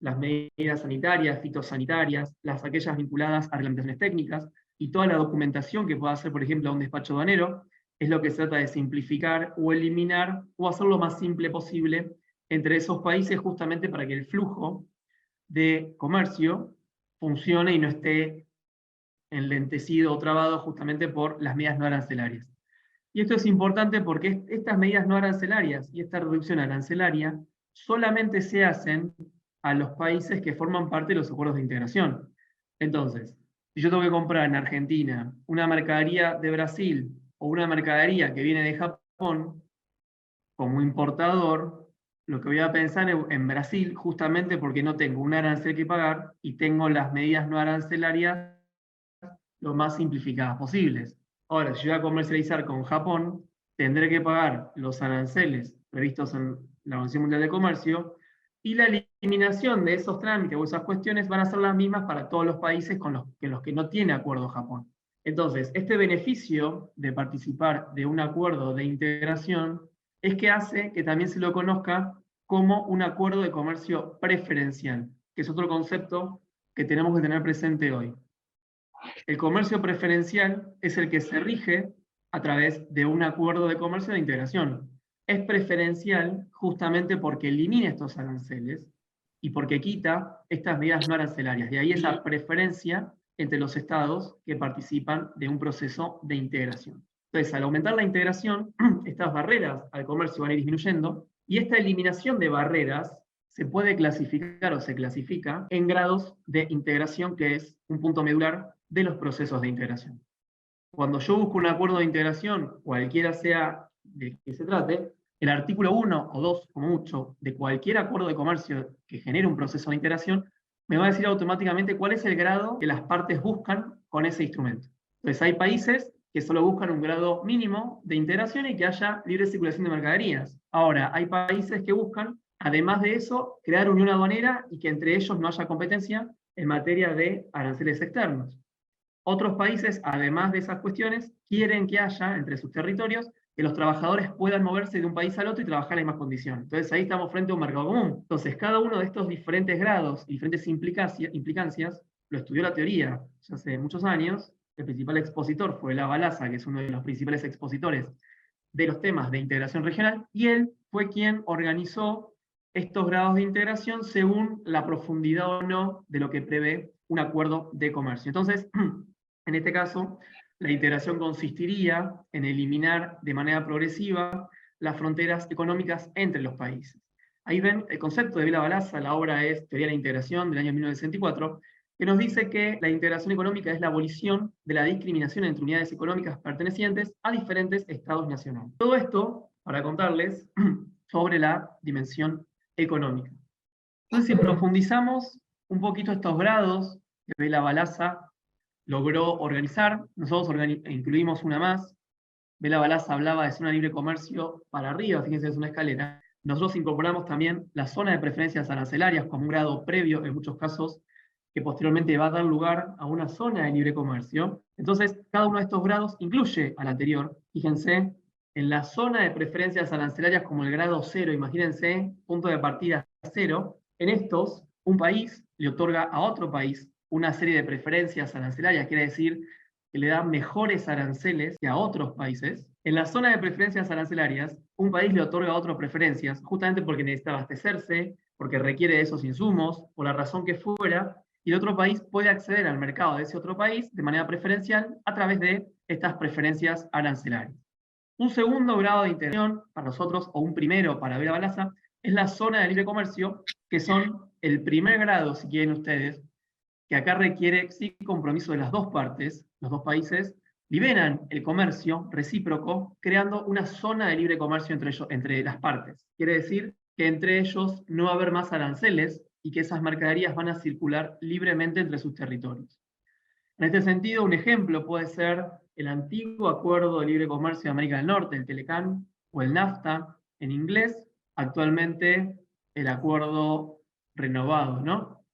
S1: las medidas sanitarias, fitosanitarias, aquellas vinculadas a reglamentaciones técnicas, y toda la documentación que pueda hacer, por ejemplo, a un despacho aduanero, es lo que se trata de simplificar o eliminar o hacer lo más simple posible entre esos países, justamente para que el flujo de comercio funcione y no esté enlentecido o trabado justamente por las medidas no arancelarias. Y esto es importante porque estas medidas no arancelarias y esta reducción arancelaria solamente se hacen a los países que forman parte de los acuerdos de integración. Entonces, si yo tengo que comprar en Argentina una mercadería de Brasil o una mercadería que viene de Japón, como importador, lo que voy a pensar en Brasil, justamente porque no tengo un arancel que pagar y tengo las medidas no arancelarias lo más simplificadas posibles. Ahora, si yo voy a comercializar con Japón, tendré que pagar los aranceles previstos en la Organización Mundial de Comercio, y la eliminación de esos trámites o esas cuestiones van a ser las mismas para todos los países con los que no tiene acuerdo Japón. Entonces, este beneficio de participar de un acuerdo de integración es que hace que también se lo conozca como un acuerdo de comercio preferencial, que es otro concepto que tenemos que tener presente hoy. El comercio preferencial es el que se rige a través de un acuerdo de comercio de integración. Es preferencial justamente porque elimina estos aranceles y porque quita estas medidas no arancelarias. De ahí esa preferencia entre los estados que participan de un proceso de integración. Entonces, al aumentar la integración, estas barreras al comercio van a ir disminuyendo, y esta eliminación de barreras se puede clasificar o se clasifica en grados de integración, que es un punto medular de los procesos de integración. Cuando yo busco un acuerdo de integración, cualquiera sea de que se trate, el artículo 1 o 2, como mucho, de cualquier acuerdo de comercio que genere un proceso de integración, me va a decir automáticamente cuál es el grado que las partes buscan con ese instrumento. Entonces hay países que solo buscan un grado mínimo de integración y que haya libre circulación de mercaderías. Ahora, hay países que buscan, además de eso, crear unión aduanera y que entre ellos no haya competencia en materia de aranceles externos. Otros países, además de esas cuestiones, quieren que haya entre sus territorios que los trabajadores puedan moverse de un país al otro y trabajar en más condiciones. Entonces ahí estamos frente a un mercado común. Entonces cada uno de estos diferentes grados y diferentes implicancias lo estudió la teoría ya hace muchos años. El principal expositor fue Lavalasa, que es uno de los principales expositores de los temas de integración regional, y él fue quien organizó estos grados de integración según la profundidad o no de lo que prevé un acuerdo de comercio. Entonces, en este caso, la integración consistiría en eliminar de manera progresiva las fronteras económicas entre los países. Ahí ven el concepto de Vila Balasa, la obra es Teoría de la Integración del año 1964, que nos dice que la integración económica es la abolición de la discriminación entre unidades económicas pertenecientes a diferentes estados nacionales. Todo esto para contarles sobre la dimensión económica. Entonces, si profundizamos un poquito estos grados que Vila Balasa logró organizar, nosotros incluimos una más. Vila Balasa hablaba de zona de libre comercio para arriba, fíjense, es una escalera. Nosotros incorporamos también la zona de preferencias arancelarias como un grado previo, en muchos casos, que posteriormente va a dar lugar a una zona de libre comercio. Entonces, cada uno de estos grados incluye al anterior. Fíjense, en la zona de preferencias arancelarias como el grado 0, imagínense, punto de partida 0, en estos, un país le otorga a otro país una serie de preferencias arancelarias, quiere decir que le da mejores aranceles que a otros países. En la zona de preferencias arancelarias, un país le otorga a otro preferencias, justamente porque necesita abastecerse, porque requiere de esos insumos, por la razón que fuera, y el otro país puede acceder al mercado de ese otro país de manera preferencial a través de estas preferencias arancelarias. Un segundo grado de integración para nosotros, o un primero para Vila Balasa, es la zona de libre comercio, que son el primer grado, si quieren ustedes, que acá requiere sí compromiso de las dos partes. Los dos países liberan el comercio recíproco, creando una zona de libre comercio entre las partes. Quiere decir que entre ellos no va a haber más aranceles y que esas mercaderías van a circular libremente entre sus territorios. En este sentido, un ejemplo puede ser el antiguo Acuerdo de Libre Comercio de América del Norte, el TELECAN, o el NAFTA en inglés, actualmente el acuerdo renovado, ¿no?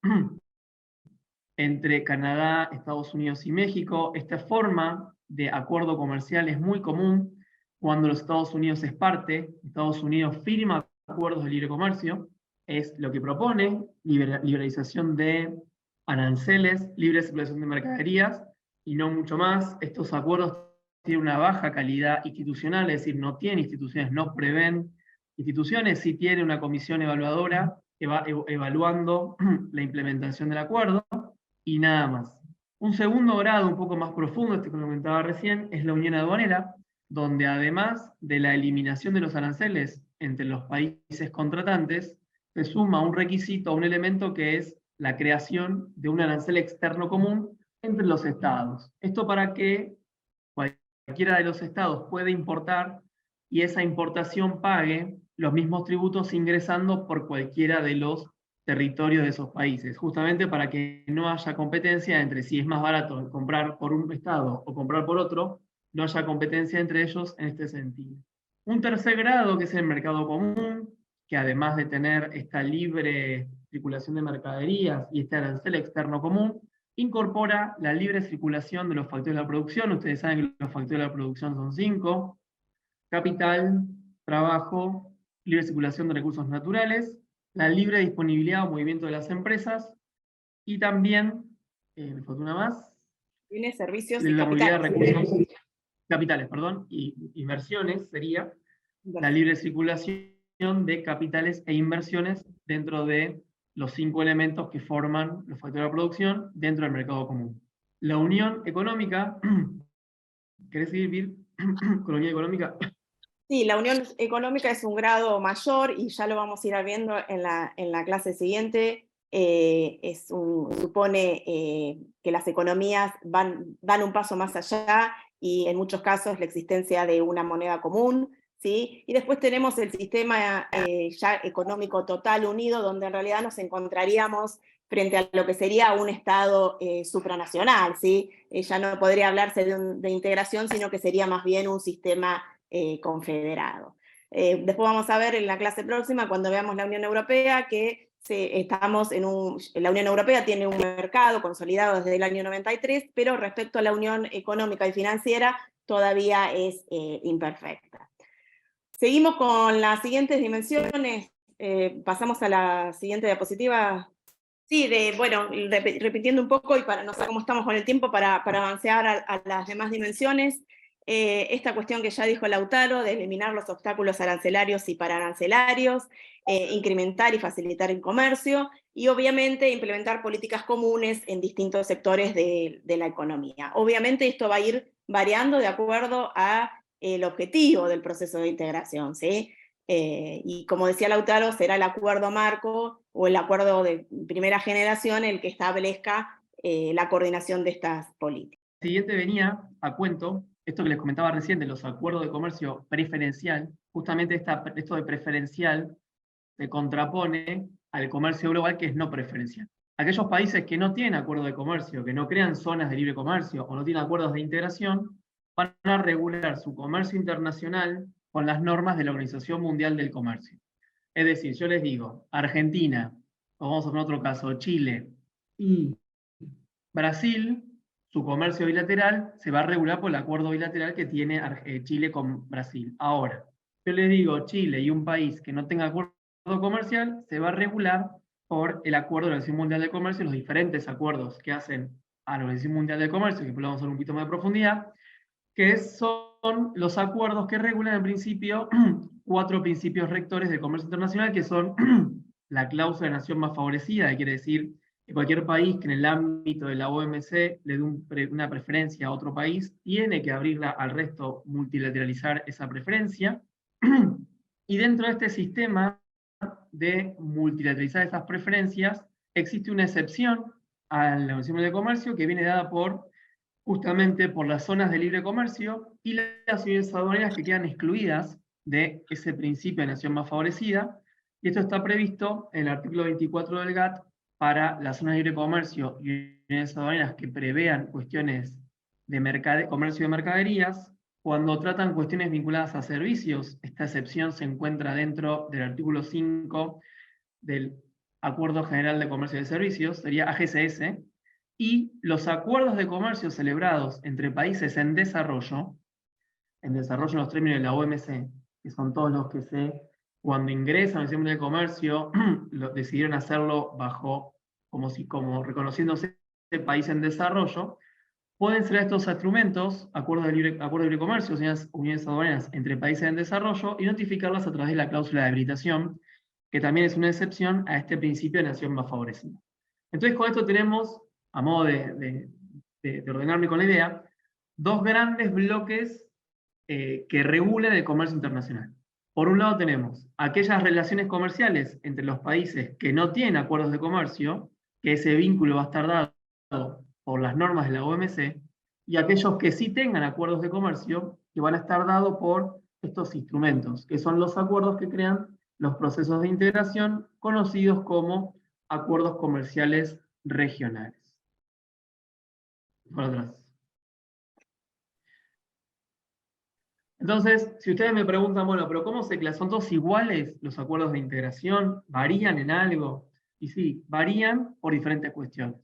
S1: Entre Canadá, Estados Unidos y México. Esta forma de acuerdo comercial es muy común cuando los Estados Unidos es parte, Estados Unidos firma acuerdos de libre comercio, es lo que propone, liberalización de aranceles, libre circulación de mercaderías, y no mucho más. Estos acuerdos tienen una baja calidad institucional, es decir, no tienen instituciones, no prevén instituciones, sí tiene una comisión evaluadora que va evaluando la implementación del acuerdo, y nada más. Un segundo grado, un poco más profundo, este que comentaba recién, es la unión aduanera, donde además de la eliminación de los aranceles entre los países contratantes, se suma un requisito, un elemento que es la creación de un arancel externo común entre los estados. Esto para que cualquiera de los estados pueda importar y esa importación pague los mismos tributos ingresando por cualquiera de los territorios de esos países, justamente para que no haya competencia entre si es más barato comprar por un estado o comprar por otro, no haya competencia entre ellos en este sentido. Un tercer grado, que es el mercado común, que además de tener esta libre circulación de mercaderías y este arancel externo común, incorpora la libre circulación de los factores de la producción. Ustedes saben que los factores de la producción son 5: capital, trabajo, libre circulación de recursos naturales, la libre disponibilidad o movimiento de las empresas, y también, me falta una más,
S2: Tiene servicios y
S1: la movilidad de
S2: capitales.
S1: recursos, capitales, perdón, y inversiones sería la libre circulación de capitales e inversiones dentro de los 5 elementos que forman los factores de la producción dentro del mercado común. La unión económica, ¿querés seguir con la unión económica?
S2: Sí, la unión económica es un grado mayor y ya lo vamos a ir viendo en la clase siguiente. Supone que las economías dan un paso más allá y en muchos casos la existencia de una moneda común, ¿sí? Y después tenemos el sistema ya económico total unido, donde en realidad nos encontraríamos frente a lo que sería un Estado supranacional, ¿sí? Ya no podría hablarse de integración, sino que sería más bien un sistema confederado. Después vamos a ver en la clase próxima, cuando veamos la Unión Europea, que la Unión Europea tiene un mercado consolidado desde el año 93, pero respecto a la Unión Económica y Financiera todavía es imperfecta. Seguimos con las siguientes dimensiones. Pasamos a la siguiente diapositiva. Sí, bueno, repitiendo un poco, y no sé cómo estamos con el tiempo para avanzar a las demás dimensiones. Esta cuestión que ya dijo Lautaro, de eliminar los obstáculos arancelarios y pararancelarios, incrementar y facilitar el comercio, y obviamente implementar políticas comunes en distintos sectores de la economía. Obviamente esto va a ir variando de acuerdo al objetivo del proceso de integración, ¿sí? Y como decía Lautaro, será el acuerdo marco o el acuerdo de primera generación el que establezca la coordinación de estas políticas.
S1: El siguiente venía a cuento, esto que les comentaba recién de los acuerdos de comercio preferencial, justamente esto de preferencial se contrapone al comercio global que es no preferencial. Aquellos países que no tienen acuerdo de comercio, que no crean zonas de libre comercio o no tienen acuerdos de integración, van a regular su comercio internacional con las normas de la Organización Mundial del Comercio. Es decir, yo les digo, Argentina, o vamos a poner otro caso, Chile y Brasil, su comercio bilateral se va a regular por el acuerdo bilateral que tiene Chile con Brasil. Ahora, yo les digo, Chile y un país que no tenga acuerdo comercial se va a regular por el acuerdo de la Organización Mundial de Comercio, los diferentes acuerdos que hacen a la Organización Mundial de Comercio, que vamos a ver un poquito más de profundidad, que son los acuerdos que regulan en principio 4 principios rectores del comercio internacional, que son la cláusula de nación más favorecida, que quiere decir que cualquier país que en el ámbito de la OMC le dé una preferencia a otro país, tiene que abrirla al resto, multilateralizar esa preferencia. Y dentro de este sistema de multilateralizar esas preferencias, existe una excepción a la Organización Mundial de Comercio que viene dada justamente por las zonas de libre comercio y las unidades aduaneras que quedan excluidas de ese principio de nación más favorecida. Y esto está previsto en el artículo 24 del GATT para las zonas de libre comercio y unidades aduaneras que prevean cuestiones de comercio de mercaderías. Cuando tratan cuestiones vinculadas a servicios, esta excepción se encuentra dentro del artículo 5 del Acuerdo General de Comercio de Servicios, sería AGCS, y los acuerdos de comercio celebrados entre países en desarrollo en los términos de la OMC, que son todos los que cuando ingresan al Sistema de Comercio, decidieron hacerlo como reconociéndose país en desarrollo, pueden ser estos instrumentos, acuerdos de libre comercio, uniones aduaneras entre países en desarrollo, y notificarlas a través de la cláusula de habilitación, que también es una excepción a este principio de nación más favorecida. Entonces, con esto tenemos, a modo de ordenarme con la idea, 2 grandes bloques que regulan el comercio internacional. Por un lado tenemos aquellas relaciones comerciales entre los países que no tienen acuerdos de comercio, que ese vínculo va a estar dado por las normas de la OMC, y aquellos que sí tengan acuerdos de comercio, que van a estar dados por estos instrumentos, que son los acuerdos que crean los procesos de integración conocidos como acuerdos comerciales regionales. Por atrás. Entonces, si ustedes me preguntan, bueno, pero ¿cómo son todos iguales los acuerdos de integración? ¿Varían en algo? Y sí, varían por diferentes cuestiones.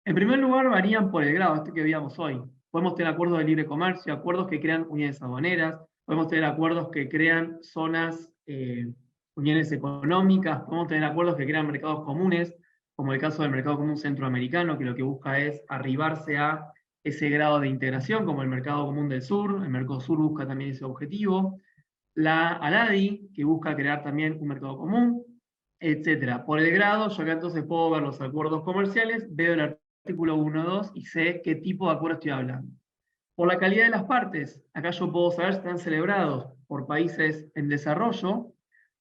S1: En primer lugar, varían por el grado, que veíamos hoy. Podemos tener acuerdos de libre comercio, acuerdos que crean uniones aduaneras, podemos tener acuerdos que crean zonas, uniones económicas, podemos tener acuerdos que crean mercados comunes, como el caso del mercado común centroamericano, que lo que busca es arribarse a ese grado de integración, como el mercado común del sur, el Mercosur busca también ese objetivo, la ALADI, que busca crear también un mercado común, etc. Por el grado, yo acá entonces puedo ver los acuerdos comerciales, veo el artículo 1, 2 y sé qué tipo de acuerdo estoy hablando. Por la calidad de las partes, acá yo puedo saber si están celebrados por países en desarrollo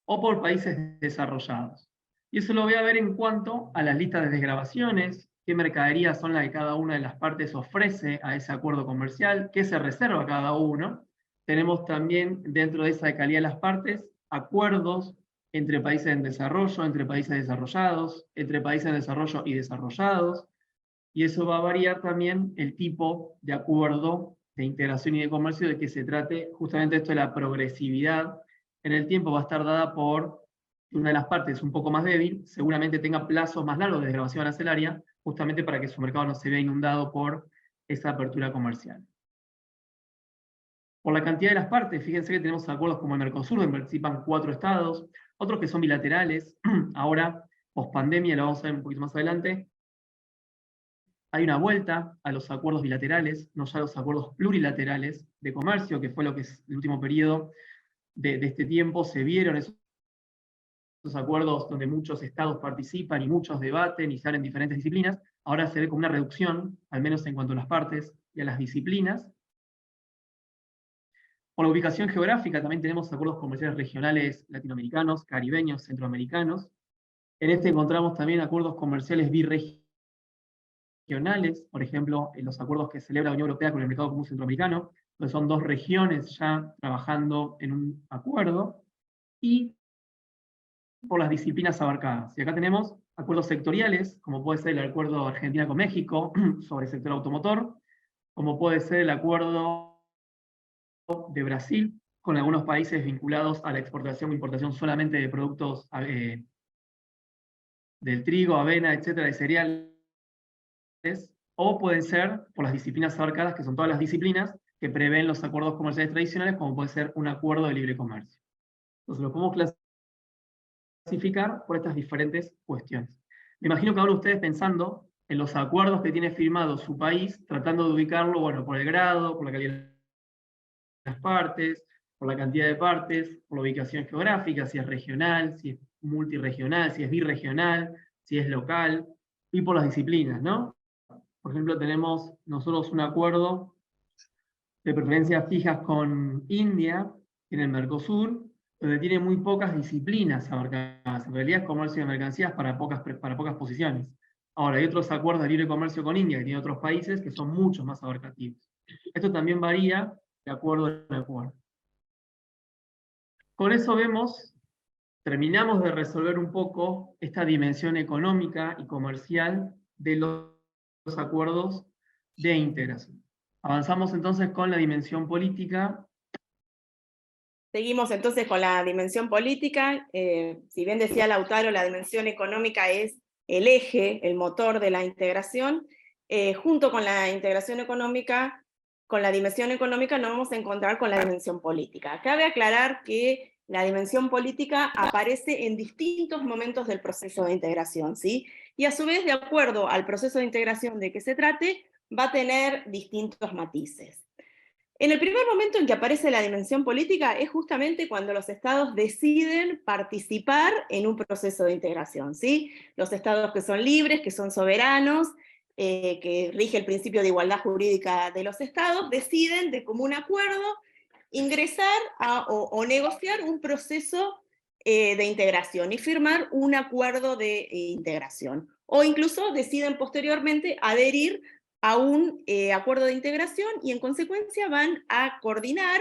S1: o por países desarrollados. Y eso lo voy a ver en cuanto a las listas de desgravaciones, qué mercaderías son las que cada una de las partes ofrece a ese acuerdo comercial, qué se reserva cada uno. Tenemos también dentro de esa calidad de las partes acuerdos entre países en desarrollo, entre países desarrollados, entre países en desarrollo y desarrollados, y eso va a variar también el tipo de acuerdo de integración y de comercio de que se trate. Justamente esto de la progresividad en el tiempo va a estar dada por una de las partes un poco más débil, seguramente tenga plazos más largos de desgrabación arancelaria, justamente para que su mercado no se vea inundado por esa apertura comercial. Por la cantidad de las partes, fíjense que tenemos acuerdos como el Mercosur, donde participan 4 estados, otros que son bilaterales. Ahora, post pandemia, lo vamos a ver un poquito más adelante, hay una vuelta a los acuerdos bilaterales, no ya a los acuerdos plurilaterales de comercio, que fue lo que es el último periodo de este tiempo. Se vieron esos acuerdos donde muchos estados participan y muchos debaten y salen diferentes disciplinas. Ahora se ve como una reducción, al menos en cuanto a las partes y a las disciplinas. Por la ubicación geográfica también tenemos acuerdos comerciales regionales latinoamericanos, caribeños, centroamericanos. En este encontramos también acuerdos comerciales birregionales, por ejemplo, en los acuerdos que celebra la Unión Europea con el Mercado Común Centroamericano, donde son 2 regiones ya trabajando en un acuerdo, y por las disciplinas abarcadas. Y acá tenemos acuerdos sectoriales, como puede ser el acuerdo Argentina con México sobre el sector automotor, como puede ser el acuerdo de Brasil con algunos países vinculados a la exportación o importación solamente de productos del trigo, avena, etcétera, de cereales, o pueden ser por las disciplinas abarcadas, que son todas las disciplinas que prevén los acuerdos comerciales tradicionales, como puede ser un acuerdo de libre comercio. Entonces lo podemos clasificar por estas diferentes cuestiones. Me imagino que ahora ustedes pensando en los acuerdos que tiene firmado su país, tratando de ubicarlo, bueno, por el grado, por la calidad de las partes, por la cantidad de partes, por la ubicación geográfica, si es regional, si es multirregional, si es birregional, si es local, y por las disciplinas, ¿no? Por ejemplo, tenemos nosotros un acuerdo de preferencias fijas con India, en el Mercosur, donde tiene muy pocas disciplinas abarcadas. En realidad es comercio de mercancías para pocas posiciones. Ahora, hay otros acuerdos de libre comercio con India que tienen otros países que son mucho más abarcativos. Esto también varía de acuerdo al acuerdo. Con eso terminamos de resolver un poco esta dimensión económica y comercial de los acuerdos de integración. Avanzamos entonces con la dimensión política.
S2: Seguimos entonces con la dimensión política. Si bien decía Lautaro, la dimensión económica es el eje, el motor de la integración. Junto con la integración económica, con la dimensión económica nos vamos a encontrar con la dimensión política. Cabe aclarar que la dimensión política aparece en distintos momentos del proceso de integración, ¿sí? Y a su vez, de acuerdo al proceso de integración de que se trate, va a tener distintos matices. En el primer momento en que aparece la dimensión política es justamente cuando los estados deciden participar en un proceso de integración, ¿sí? Los estados que son libres, que son soberanos, que rige el principio de igualdad jurídica de los estados, deciden de común acuerdo ingresar o negociar un proceso de integración y firmar un acuerdo de integración. O incluso deciden posteriormente adherir a un acuerdo de integración y en consecuencia van a coordinar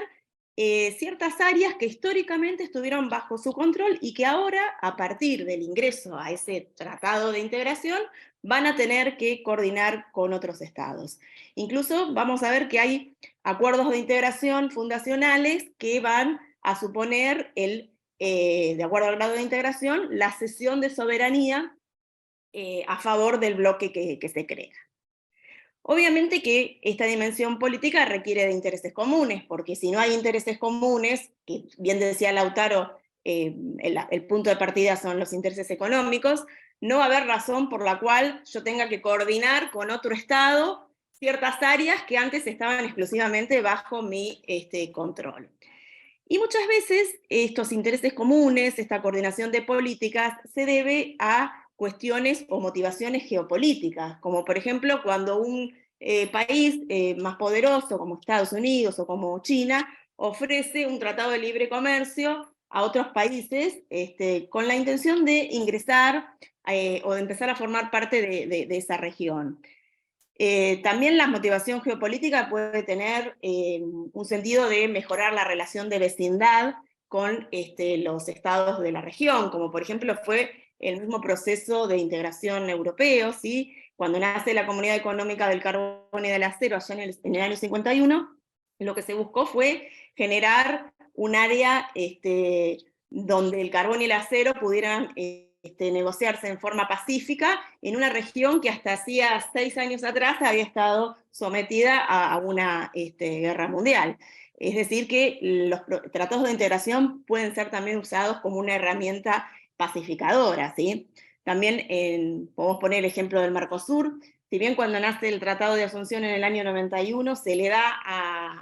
S2: ciertas áreas que históricamente estuvieron bajo su control y que ahora, a partir del ingreso a ese tratado de integración, van a tener que coordinar con otros estados. Incluso vamos a ver que hay acuerdos de integración fundacionales que van a suponer, de acuerdo al grado de integración, la cesión de soberanía a favor del bloque que se crea. Obviamente que esta dimensión política requiere de intereses comunes, porque si no hay intereses comunes, que bien decía Lautaro, el punto de partida son los intereses económicos, no va a haber razón por la cual yo tenga que coordinar con otro Estado ciertas áreas que antes estaban exclusivamente bajo mi control. Y muchas veces estos intereses comunes, esta coordinación de políticas, se debe a cuestiones o motivaciones geopolíticas, como por ejemplo cuando un país más poderoso como Estados Unidos o como China ofrece un tratado de libre comercio a otros países con la intención de ingresar o de empezar a formar parte de esa región. También la motivación geopolítica puede tener un sentido de mejorar la relación de vecindad con los estados de la región, como por ejemplo fue el mismo proceso de integración europeo, ¿sí? Cuando nace la Comunidad Económica del Carbón y del Acero allá en el año 51, lo que se buscó fue generar un área donde el carbón y el acero pudieran negociarse en forma pacífica en una región que hasta hacía 6 años atrás había estado sometida a una guerra mundial. Es decir, que los tratados de integración pueden ser también usados como una herramienta pacificadora, ¿sí? También podemos poner el ejemplo del Mercosur. Si bien cuando nace el Tratado de Asunción en el año 91 se le da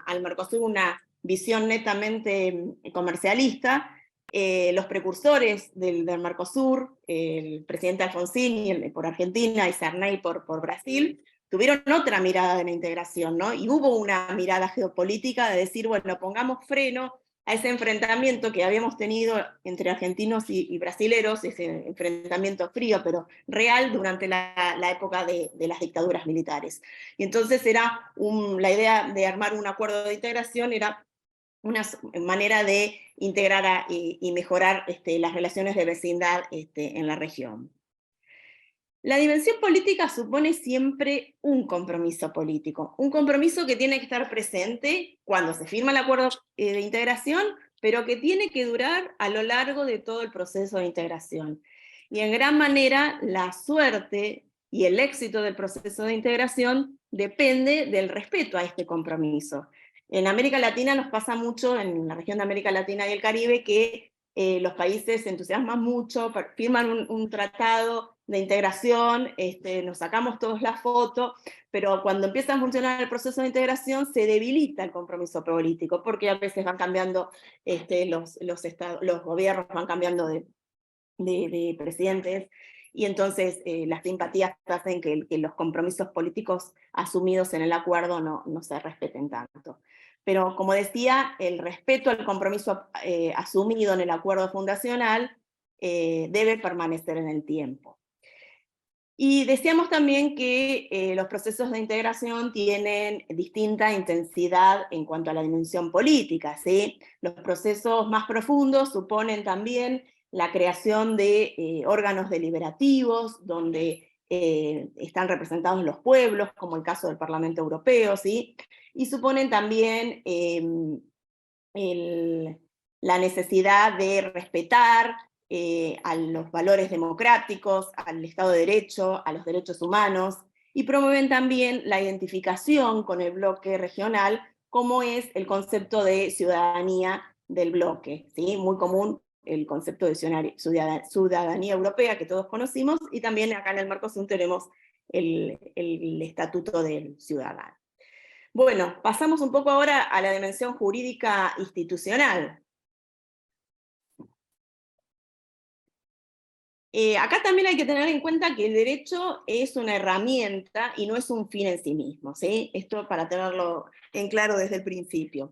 S2: al Mercosur una visión netamente comercialista, los precursores del Mercosur, el presidente Alfonsín por Argentina y Sarney por Brasil, tuvieron otra mirada de la integración, ¿no? Y hubo una mirada geopolítica de decir, bueno, pongamos freno a ese enfrentamiento que habíamos tenido entre argentinos y brasileros, ese enfrentamiento frío pero real durante la época de las dictaduras militares. Y entonces la idea de armar un acuerdo de integración era una manera de integrar y mejorar las relaciones de vecindad en la región. La dimensión política supone siempre un compromiso político, un compromiso que tiene que estar presente cuando se firma el acuerdo de integración, pero que tiene que durar a lo largo de todo el proceso de integración. Y en gran manera la suerte y el éxito del proceso de integración depende del respeto a este compromiso. En América Latina nos pasa mucho, en la región de América Latina y el Caribe, que los países se entusiasman mucho, firman un tratado de integración, nos sacamos todos la foto, pero cuando empieza a funcionar el proceso de integración se debilita el compromiso político, porque a veces van cambiando los gobiernos, van cambiando de presidentes, y entonces las simpatías hacen que los compromisos políticos asumidos en el acuerdo no se respeten tanto. Pero como decía, el respeto al compromiso asumido en el acuerdo fundacional debe permanecer en el tiempo. Y decíamos también que los procesos de integración tienen distinta intensidad en cuanto a la dimensión política, ¿sí? Los procesos más profundos suponen también la creación de órganos deliberativos, donde están representados los pueblos, como el caso del Parlamento Europeo, ¿sí? Y suponen también la necesidad de respetar a los valores democráticos, al Estado de Derecho, a los derechos humanos, y promueven también la identificación con el bloque regional, como es el concepto de ciudadanía del bloque, ¿sí? Muy común el concepto de ciudadanía europea que todos conocimos, y también acá en el Mercosur tenemos el Estatuto del Ciudadano. Bueno, pasamos un poco ahora a la dimensión jurídica institucional. Acá también hay que tener en cuenta que el derecho es una herramienta y no es un fin en sí mismo, ¿sí? Esto para tenerlo en claro desde el principio.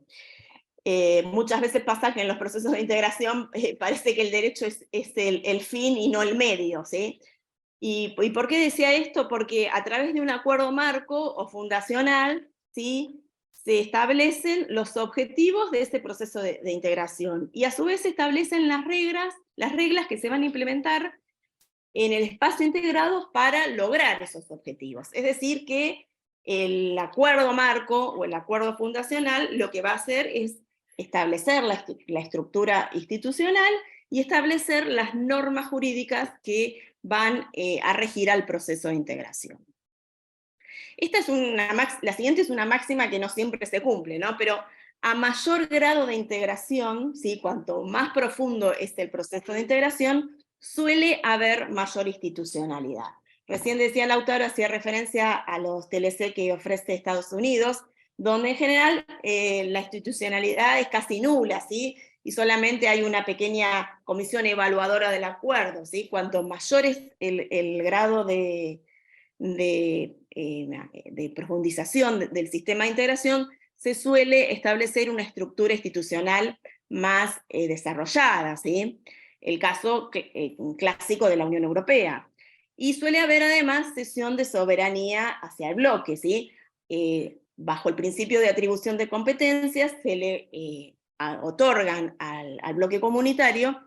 S2: Muchas veces pasa que en los procesos de integración parece que el derecho es el fin y no el medio, ¿sí? ¿Y por qué decía esto? Porque a través de un acuerdo marco o fundacional, ¿sí?, se establecen los objetivos de ese proceso de integración, y a su vez se establecen las reglas que se van a implementar en el espacio integrado para lograr esos objetivos. Es decir, que el acuerdo marco o el acuerdo fundacional lo que va a hacer es establecer la estructura institucional y establecer las normas jurídicas que van a regir al proceso de integración. La siguiente es una máxima que no siempre se cumple, ¿no? Pero a mayor grado de integración, ¿sí?, cuanto más profundo es el proceso de integración, suele haber mayor institucionalidad. Recién decía Lautaro, hacía referencia a los TLC que ofrece Estados Unidos, donde en general la institucionalidad es casi nula, ¿sí?, y solamente hay una pequeña comisión evaluadora del acuerdo, ¿sí? Cuanto mayor es el grado de profundización del sistema de integración, se suele establecer una estructura institucional más desarrollada, ¿sí? El caso clásico de la Unión Europea. Y suele haber además cesión de soberanía hacia el bloque, ¿sí? Bajo el principio de atribución de competencias se le otorgan al bloque comunitario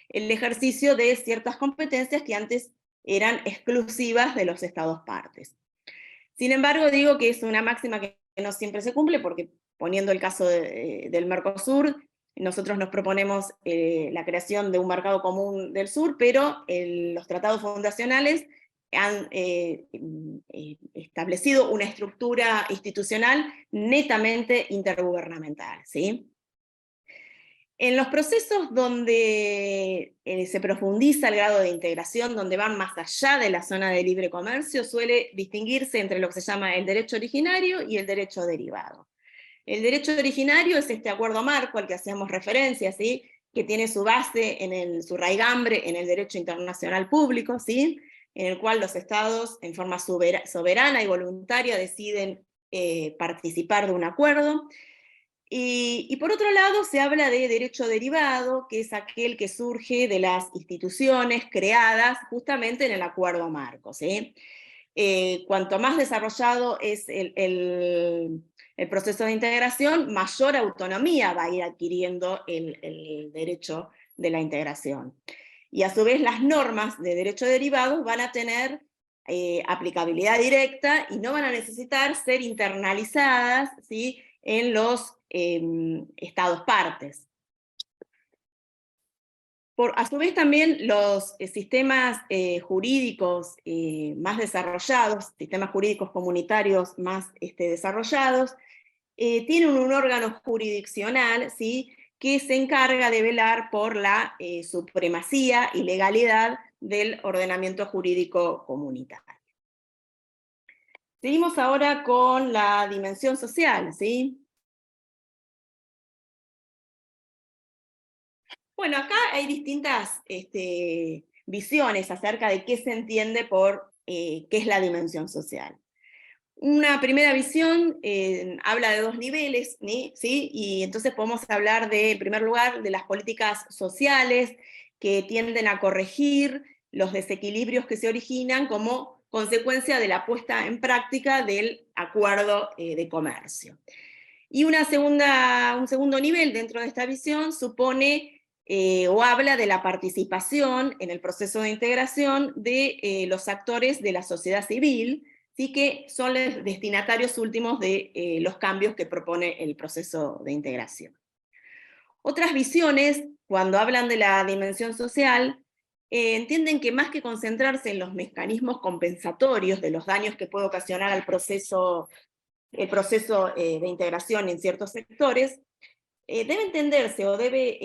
S2: el ejercicio de ciertas competencias que antes eran exclusivas de los estados partes. Sin embargo, digo que es una máxima que no siempre se cumple, porque poniendo el caso del Mercosur, nosotros nos proponemos la creación de un mercado común del sur, pero los tratados fundacionales han establecido una estructura institucional netamente intergubernamental, ¿sí? En los procesos donde se profundiza el grado de integración, donde van más allá de la zona de libre comercio, suele distinguirse entre lo que se llama el derecho originario y el derecho derivado. El derecho originario es este acuerdo marco al que hacíamos referencia, ¿sí? Que tiene su base, su raigambre en el derecho internacional público, ¿sí? En el cual los estados, en forma soberana y voluntaria, deciden participar de un acuerdo. Y por otro lado se habla de derecho derivado, que es aquel que surge de las instituciones creadas justamente en el acuerdo marco, ¿sí? Cuanto más desarrollado es el proceso de integración, mayor autonomía va a ir adquiriendo el derecho de la integración. Y a su vez las normas de derecho derivado van a tener aplicabilidad directa y no van a necesitar ser internalizadas, ¿sí? En los estados partes. A su vez también los sistemas jurídicos más desarrollados, sistemas jurídicos comunitarios más desarrollados, tienen un órgano jurisdiccional, ¿sí? Que se encarga de velar por la supremacía y legalidad del ordenamiento jurídico comunitario. Seguimos ahora con la dimensión social, ¿sí? Bueno, acá hay distintas visiones acerca de qué se entiende por qué es la dimensión social. Una primera visión habla de dos niveles, ¿sí? Y entonces podemos hablar en primer lugar, de las políticas sociales que tienden a corregir los desequilibrios que se originan como consecuencia de la puesta en práctica del acuerdo de comercio. Y un segundo nivel dentro de esta visión supone o habla de la participación en el proceso de integración de los actores de la sociedad civil, ¿sí? Que son los destinatarios últimos de los cambios que propone el proceso de integración. Otras visiones, cuando hablan de la dimensión social, entienden que más que concentrarse en los mecanismos compensatorios de los daños que puede ocasionar el proceso de integración en ciertos sectores, debe entenderse o debe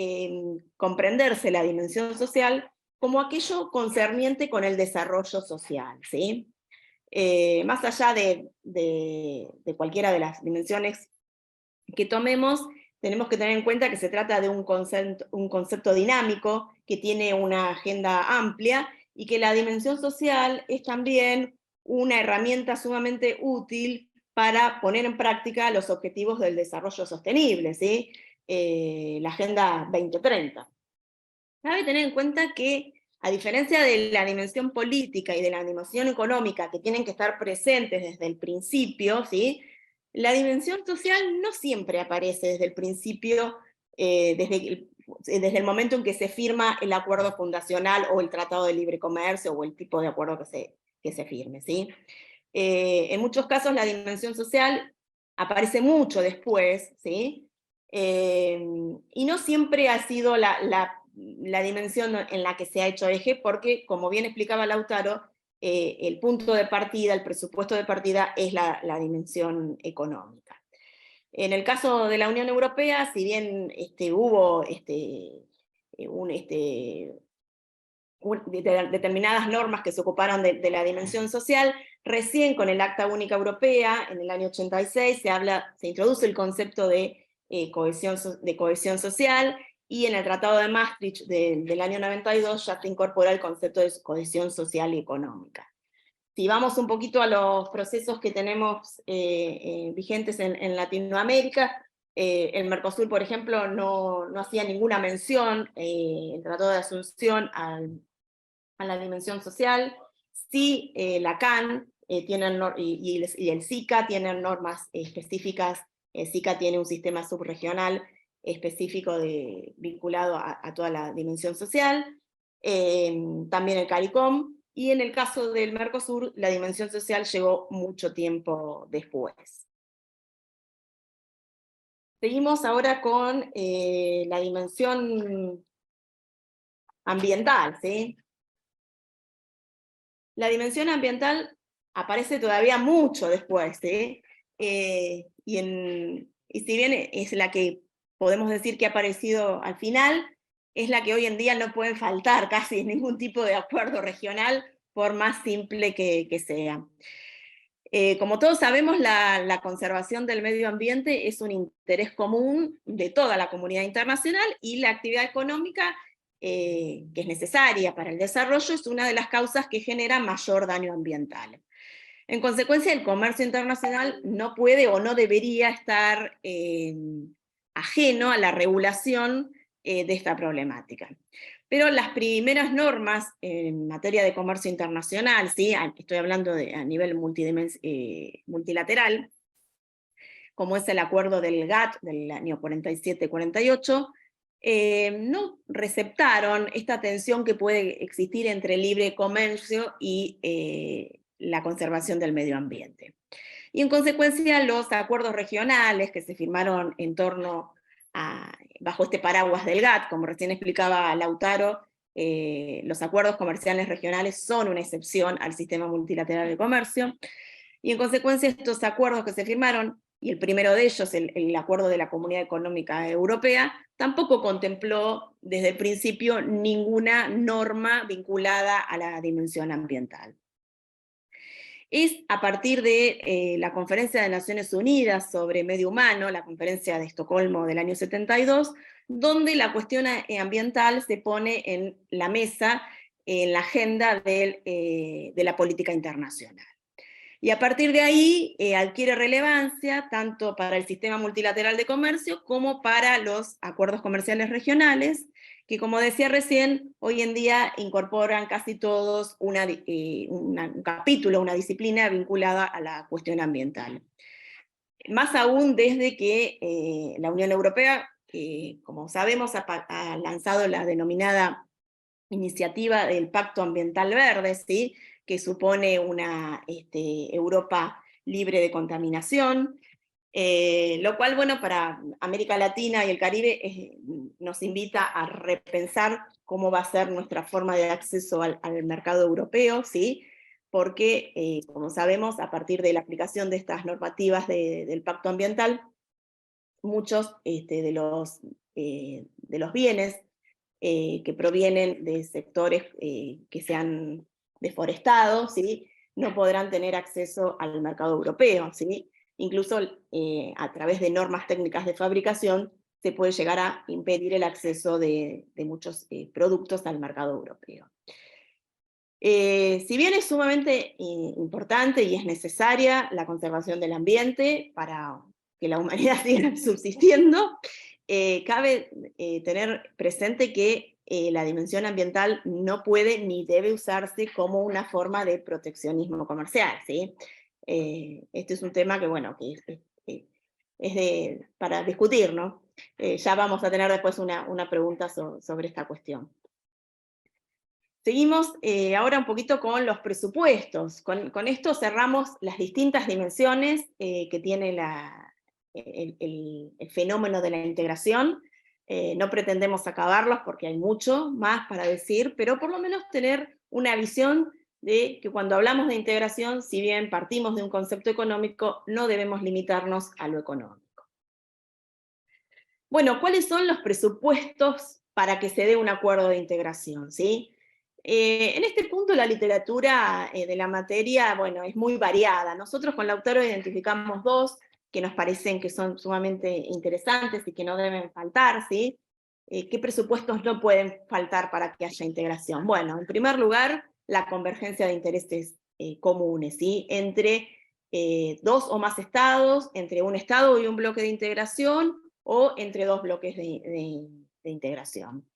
S2: comprenderse la dimensión social como aquello concerniente con el desarrollo social, ¿sí? Más allá de cualquiera de las dimensiones que tomemos, tenemos que tener en cuenta que se trata de un concepto dinámico que tiene una agenda amplia y que la dimensión social es también una herramienta sumamente útil para poner en práctica los objetivos del desarrollo sostenible, ¿sí? La Agenda 2030. Cabe tener en cuenta que, a diferencia de la dimensión política y de la dimensión económica, que tienen que estar presentes desde el principio, ¿sí? La dimensión social no siempre aparece desde el principio, desde el momento en que se firma el acuerdo fundacional o el tratado de libre comercio o el tipo de acuerdo que se firme, ¿sí? En muchos casos la dimensión social aparece mucho después, ¿sí? Y no siempre ha sido la dimensión en la que se ha hecho eje, porque, como bien explicaba Lautaro, el punto de partida, el presupuesto de partida es la dimensión económica. En el caso de la Unión Europea, si bien hubo determinadas normas que se ocuparon de la dimensión social, recién con el Acta Única Europea, en el año 86, se introduce el concepto de cohesión social, y en el Tratado de Maastricht del año 92 ya se incorpora el concepto de cohesión social y económica. Si vamos un poquito a los procesos que tenemos vigentes en Latinoamérica, el Mercosur, por ejemplo, no hacía ninguna mención, el Tratado de Asunción, a la dimensión social. Sí, la CAN y el SICA tienen normas específicas. SICA tiene un sistema subregional específico vinculado a toda la dimensión social, también el CARICOM, y en el caso del Mercosur, la dimensión social llegó mucho tiempo después. Seguimos ahora con la dimensión ambiental, ¿sí? La dimensión ambiental aparece todavía mucho después, ¿sí? Y si bien es la que podemos decir que ha aparecido al final, es la que hoy en día no puede faltar casi en ningún tipo de acuerdo regional, por más simple que sea. Como todos sabemos, la conservación del medio ambiente es un interés común de toda la comunidad internacional, y la actividad económica, que es necesaria para el desarrollo, es una de las causas que genera mayor daño ambiental. En consecuencia, el comercio internacional no puede o no debería estar ajeno a la regulación de esta problemática. Pero las primeras normas en materia de comercio internacional, ¿sí? Estoy hablando a nivel multilateral, como es el acuerdo del GATT del año 47-48, no receptaron esta tensión que puede existir entre libre comercio y la conservación del medio ambiente. Y en consecuencia, los acuerdos regionales que se firmaron en torno bajo este paraguas del GATT, como recién explicaba Lautaro, los acuerdos comerciales regionales son una excepción al sistema multilateral de comercio, y en consecuencia estos acuerdos que se firmaron, y el primero de ellos, el acuerdo de la Comunidad Económica Europea, tampoco contempló desde el principio ninguna norma vinculada a la dimensión ambiental. Es a partir de la Conferencia de Naciones Unidas sobre Medio Humano, la Conferencia de Estocolmo del año 72, donde la cuestión ambiental se pone en la mesa, en la agenda de la política internacional. Y a partir de ahí adquiere relevancia tanto para el sistema multilateral de comercio como para los acuerdos comerciales regionales, que, como decía recién, hoy en día incorporan casi todos un capítulo, una disciplina vinculada a la cuestión ambiental. Más aún desde que la Unión Europea, como sabemos, ha lanzado la denominada iniciativa del Pacto Ambiental Verde, ¿sí? Que supone una Europa libre de contaminación, lo cual, bueno, para América Latina y el Caribe nos invita a repensar cómo va a ser nuestra forma de acceso al mercado europeo, ¿sí? Porque, como sabemos, a partir de la aplicación de estas normativas del Pacto Ambiental, muchos de los bienes que provienen de sectores que se han deforestado, ¿sí? No podrán tener acceso al mercado europeo, ¿sí? Incluso a través de normas técnicas de fabricación se puede llegar a impedir el acceso de muchos productos al mercado europeo. Si bien es sumamente importante y es necesaria la conservación del ambiente para que la humanidad siga subsistiendo, cabe tener presente que la dimensión ambiental no puede ni debe usarse como una forma de proteccionismo comercial, ¿sí? Este es un tema que, bueno, es para discutir, ¿no? Ya vamos a tener después una pregunta sobre esta cuestión. Seguimos ahora un poquito con los presupuestos. Con esto cerramos las distintas dimensiones que tiene el fenómeno de la integración. No pretendemos acabarlos porque hay mucho más para decir, pero por lo menos tener una visión de que cuando hablamos de integración, si bien partimos de un concepto económico, no debemos limitarnos a lo económico. Bueno, ¿cuáles son los presupuestos para que se dé un acuerdo de integración? ¿Sí? En este punto la literatura de la materia, bueno, es muy variada. Nosotros con Lautaro identificamos dos que nos parecen que son sumamente interesantes y que no deben faltar, ¿sí? ¿Qué presupuestos no pueden faltar para que haya integración? Bueno, en primer lugar, la convergencia de intereses comunes, ¿sí? Entre dos o más estados, entre un estado y un bloque de integración, o entre dos bloques de integración.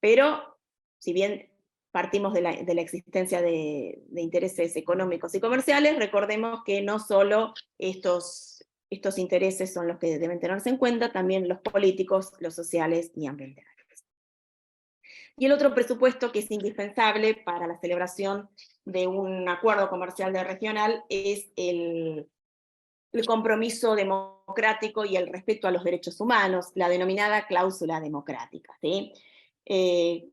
S2: Pero, si bien partimos de la existencia de intereses económicos y comerciales, recordemos que no solo estos estos intereses son los que deben tenerse en cuenta, también los políticos, los sociales y ambientales. Y el otro presupuesto que es indispensable para la celebración de un acuerdo comercial regional es el compromiso democrático y el respeto a los derechos humanos, la denominada cláusula democrática, ¿sí?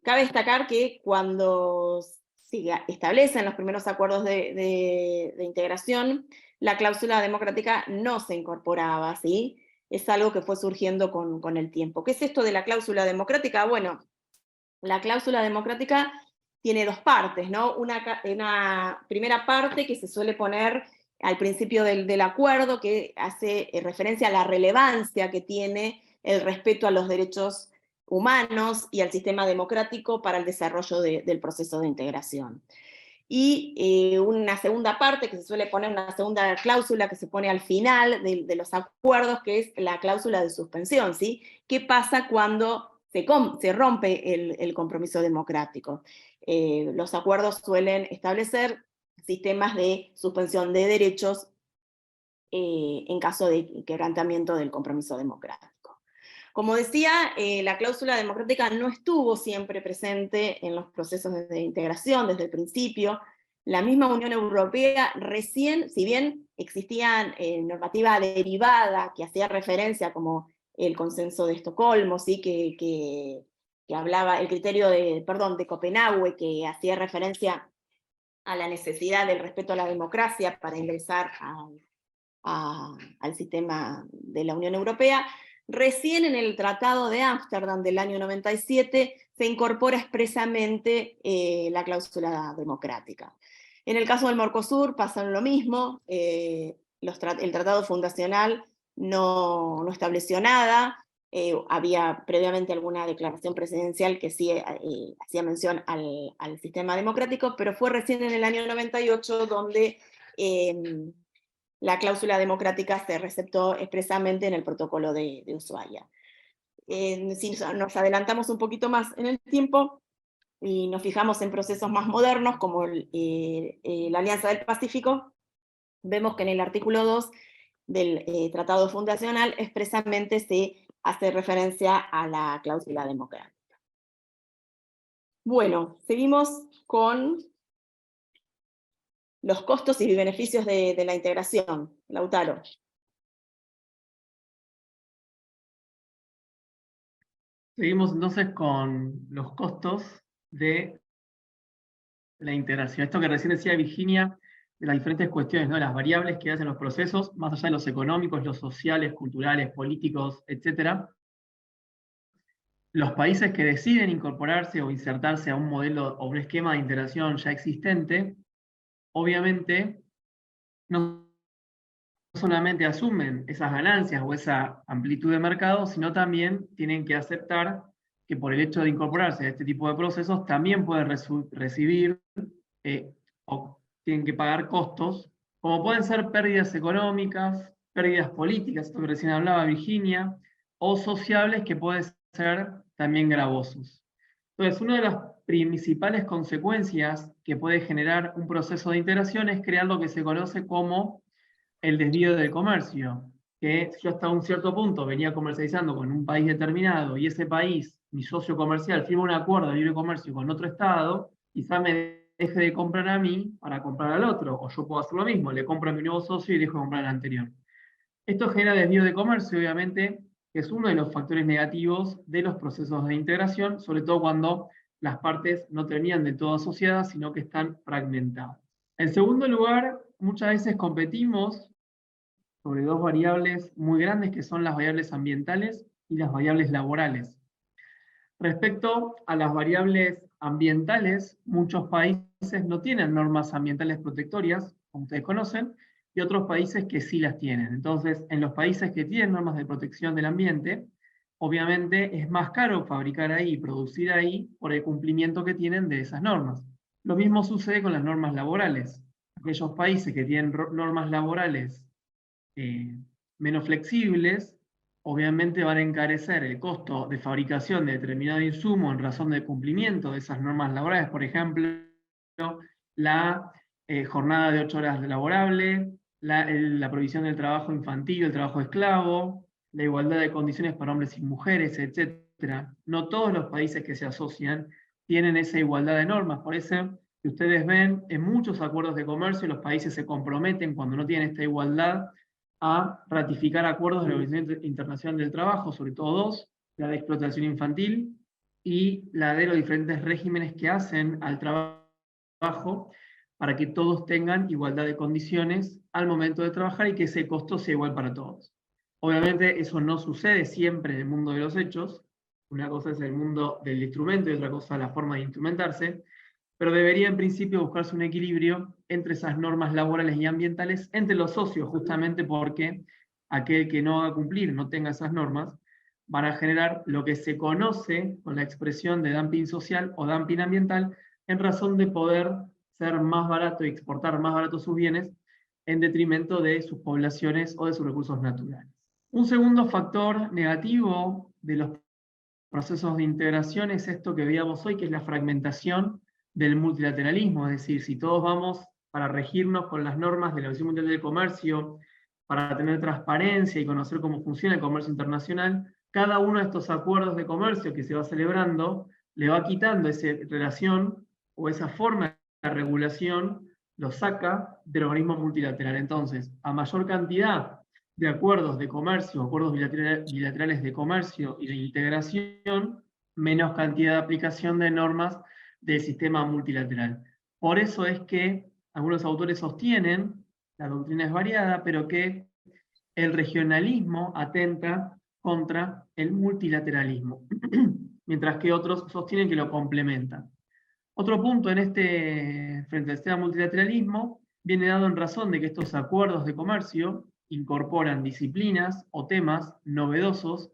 S2: Cabe destacar que cuando se establecen los primeros acuerdos de integración, la cláusula democrática no se incorporaba, ¿sí? Es algo que fue surgiendo con el tiempo. ¿Qué es esto de la cláusula democrática? Bueno, la cláusula democrática tiene dos partes, ¿no? Una primera parte que se suele poner al principio del acuerdo, que hace referencia a la relevancia que tiene el respeto a los derechos humanos y al sistema democrático para el desarrollo del proceso de integración. Y una segunda parte que se suele poner, una segunda cláusula que se pone al final de los acuerdos, que es la cláusula de suspensión, ¿sí? ¿Qué pasa cuando se rompe el compromiso democrático? Los acuerdos suelen establecer sistemas de suspensión de derechos en caso de quebrantamiento del compromiso democrático. Como decía, la cláusula democrática no estuvo siempre presente en los procesos de integración desde el principio. La misma Unión Europea recién, si bien existía normativa derivada que hacía referencia como el consenso de Estocolmo, ¿sí? que hablaba, el criterio de Copenhague, que hacía referencia a la necesidad del respeto a la democracia para ingresar al sistema de la Unión Europea, recién en el Tratado de Ámsterdam del año 97 se incorpora expresamente la cláusula democrática. En el caso del Mercosur pasa lo mismo, el Tratado Fundacional no estableció nada, había previamente alguna declaración presidencial que sí hacía mención al sistema democrático, pero fue recién en el año 98 donde la cláusula democrática se receptó expresamente en el protocolo de Ushuaia. Si nos adelantamos un poquito más en el tiempo y nos fijamos en procesos más modernos como la Alianza del Pacífico, vemos que en el artículo 2 del Tratado Fundacional expresamente se hace referencia a la cláusula democrática. Bueno, seguimos con los costos y beneficios de la integración. Lautaro.
S1: Seguimos entonces con los costos de la integración. Esto que recién decía Virginia, de las diferentes cuestiones, ¿no? Las variables que hacen los procesos, más allá de los económicos, los sociales, culturales, políticos, etc. Los países que deciden incorporarse o insertarse a un modelo o un esquema de integración ya existente, obviamente no solamente asumen esas ganancias o esa amplitud de mercado, sino también tienen que aceptar que por el hecho de incorporarse a este tipo de procesos también pueden recibir o tienen que pagar costos, como pueden ser pérdidas económicas, pérdidas políticas, esto que recién hablaba Virginia, o sociables que pueden ser también gravosos. Entonces, una de las principales consecuencias que puede generar un proceso de integración es crear lo que se conoce como el desvío del comercio, que yo hasta un cierto punto venía comercializando con un país determinado y ese país, mi socio comercial, firma un acuerdo de libre comercio con otro estado, quizá me deje de comprar a mí para comprar al otro, o yo puedo hacer lo mismo, le compro a mi nuevo socio y dejo de comprar al anterior. Esto genera desvío de comercio, obviamente, que es uno de los factores negativos de los procesos de integración, sobre todo cuando las partes no terminan de todo asociadas, sino que están fragmentadas. En segundo lugar, muchas veces competimos sobre dos variables muy grandes que son las variables ambientales y las variables laborales. Respecto a las variables ambientales, muchos países no tienen normas ambientales protectorias, como ustedes conocen, y otros países que sí las tienen. Entonces, en los países que tienen normas de protección del ambiente, obviamente es más caro fabricar ahí y producir ahí por el cumplimiento que tienen de esas normas. Lo mismo sucede con las normas laborales. Aquellos países que tienen normas laborales menos flexibles, obviamente van a encarecer el costo de fabricación de determinado insumo en razón del cumplimiento de esas normas laborales, por ejemplo, la jornada de 8 horas laborables, la prohibición del trabajo infantil, el trabajo esclavo, la igualdad de condiciones para hombres y mujeres, etc. No todos los países que se asocian tienen esa igualdad de normas, por eso que ustedes ven en muchos acuerdos de comercio los países se comprometen cuando no tienen esta igualdad a ratificar acuerdos de la Organización Internacional del Trabajo, sobre todo dos, la de explotación infantil y la de los diferentes regímenes que hacen al trabajo para que todos tengan igualdad de condiciones al momento de trabajar y que ese costo sea igual para todos. Obviamente eso no sucede siempre en el mundo de los hechos, una cosa es el mundo del instrumento y otra cosa la forma de instrumentarse, pero debería en principio buscarse un equilibrio entre esas normas laborales y ambientales entre los socios, justamente porque aquel que no haga cumplir, no tenga esas normas, van a generar lo que se conoce con la expresión de dumping social o dumping ambiental, en razón de poder ser más barato y exportar más barato sus bienes en detrimento de sus poblaciones o de sus recursos naturales. Un segundo factor negativo de los procesos de integración es esto que veíamos hoy, que es la fragmentación del multilateralismo, es decir, si todos vamos para regirnos con las normas de la Organización Mundial del Comercio, para tener transparencia y conocer cómo funciona el comercio internacional, cada uno de estos acuerdos de comercio que se va celebrando le va quitando esa relación o esa forma de regulación, lo saca del organismo multilateral. Entonces, a mayor cantidad de acuerdos de comercio, acuerdos bilaterales de comercio y de integración, menos cantidad de aplicación de normas del sistema multilateral. Por eso es que algunos autores sostienen, la doctrina es variada, pero que el regionalismo atenta contra el multilateralismo, mientras que otros sostienen que lo complementan. Otro punto frente al sistema multilateralismo viene dado en razón de que estos acuerdos de comercio incorporan disciplinas o temas novedosos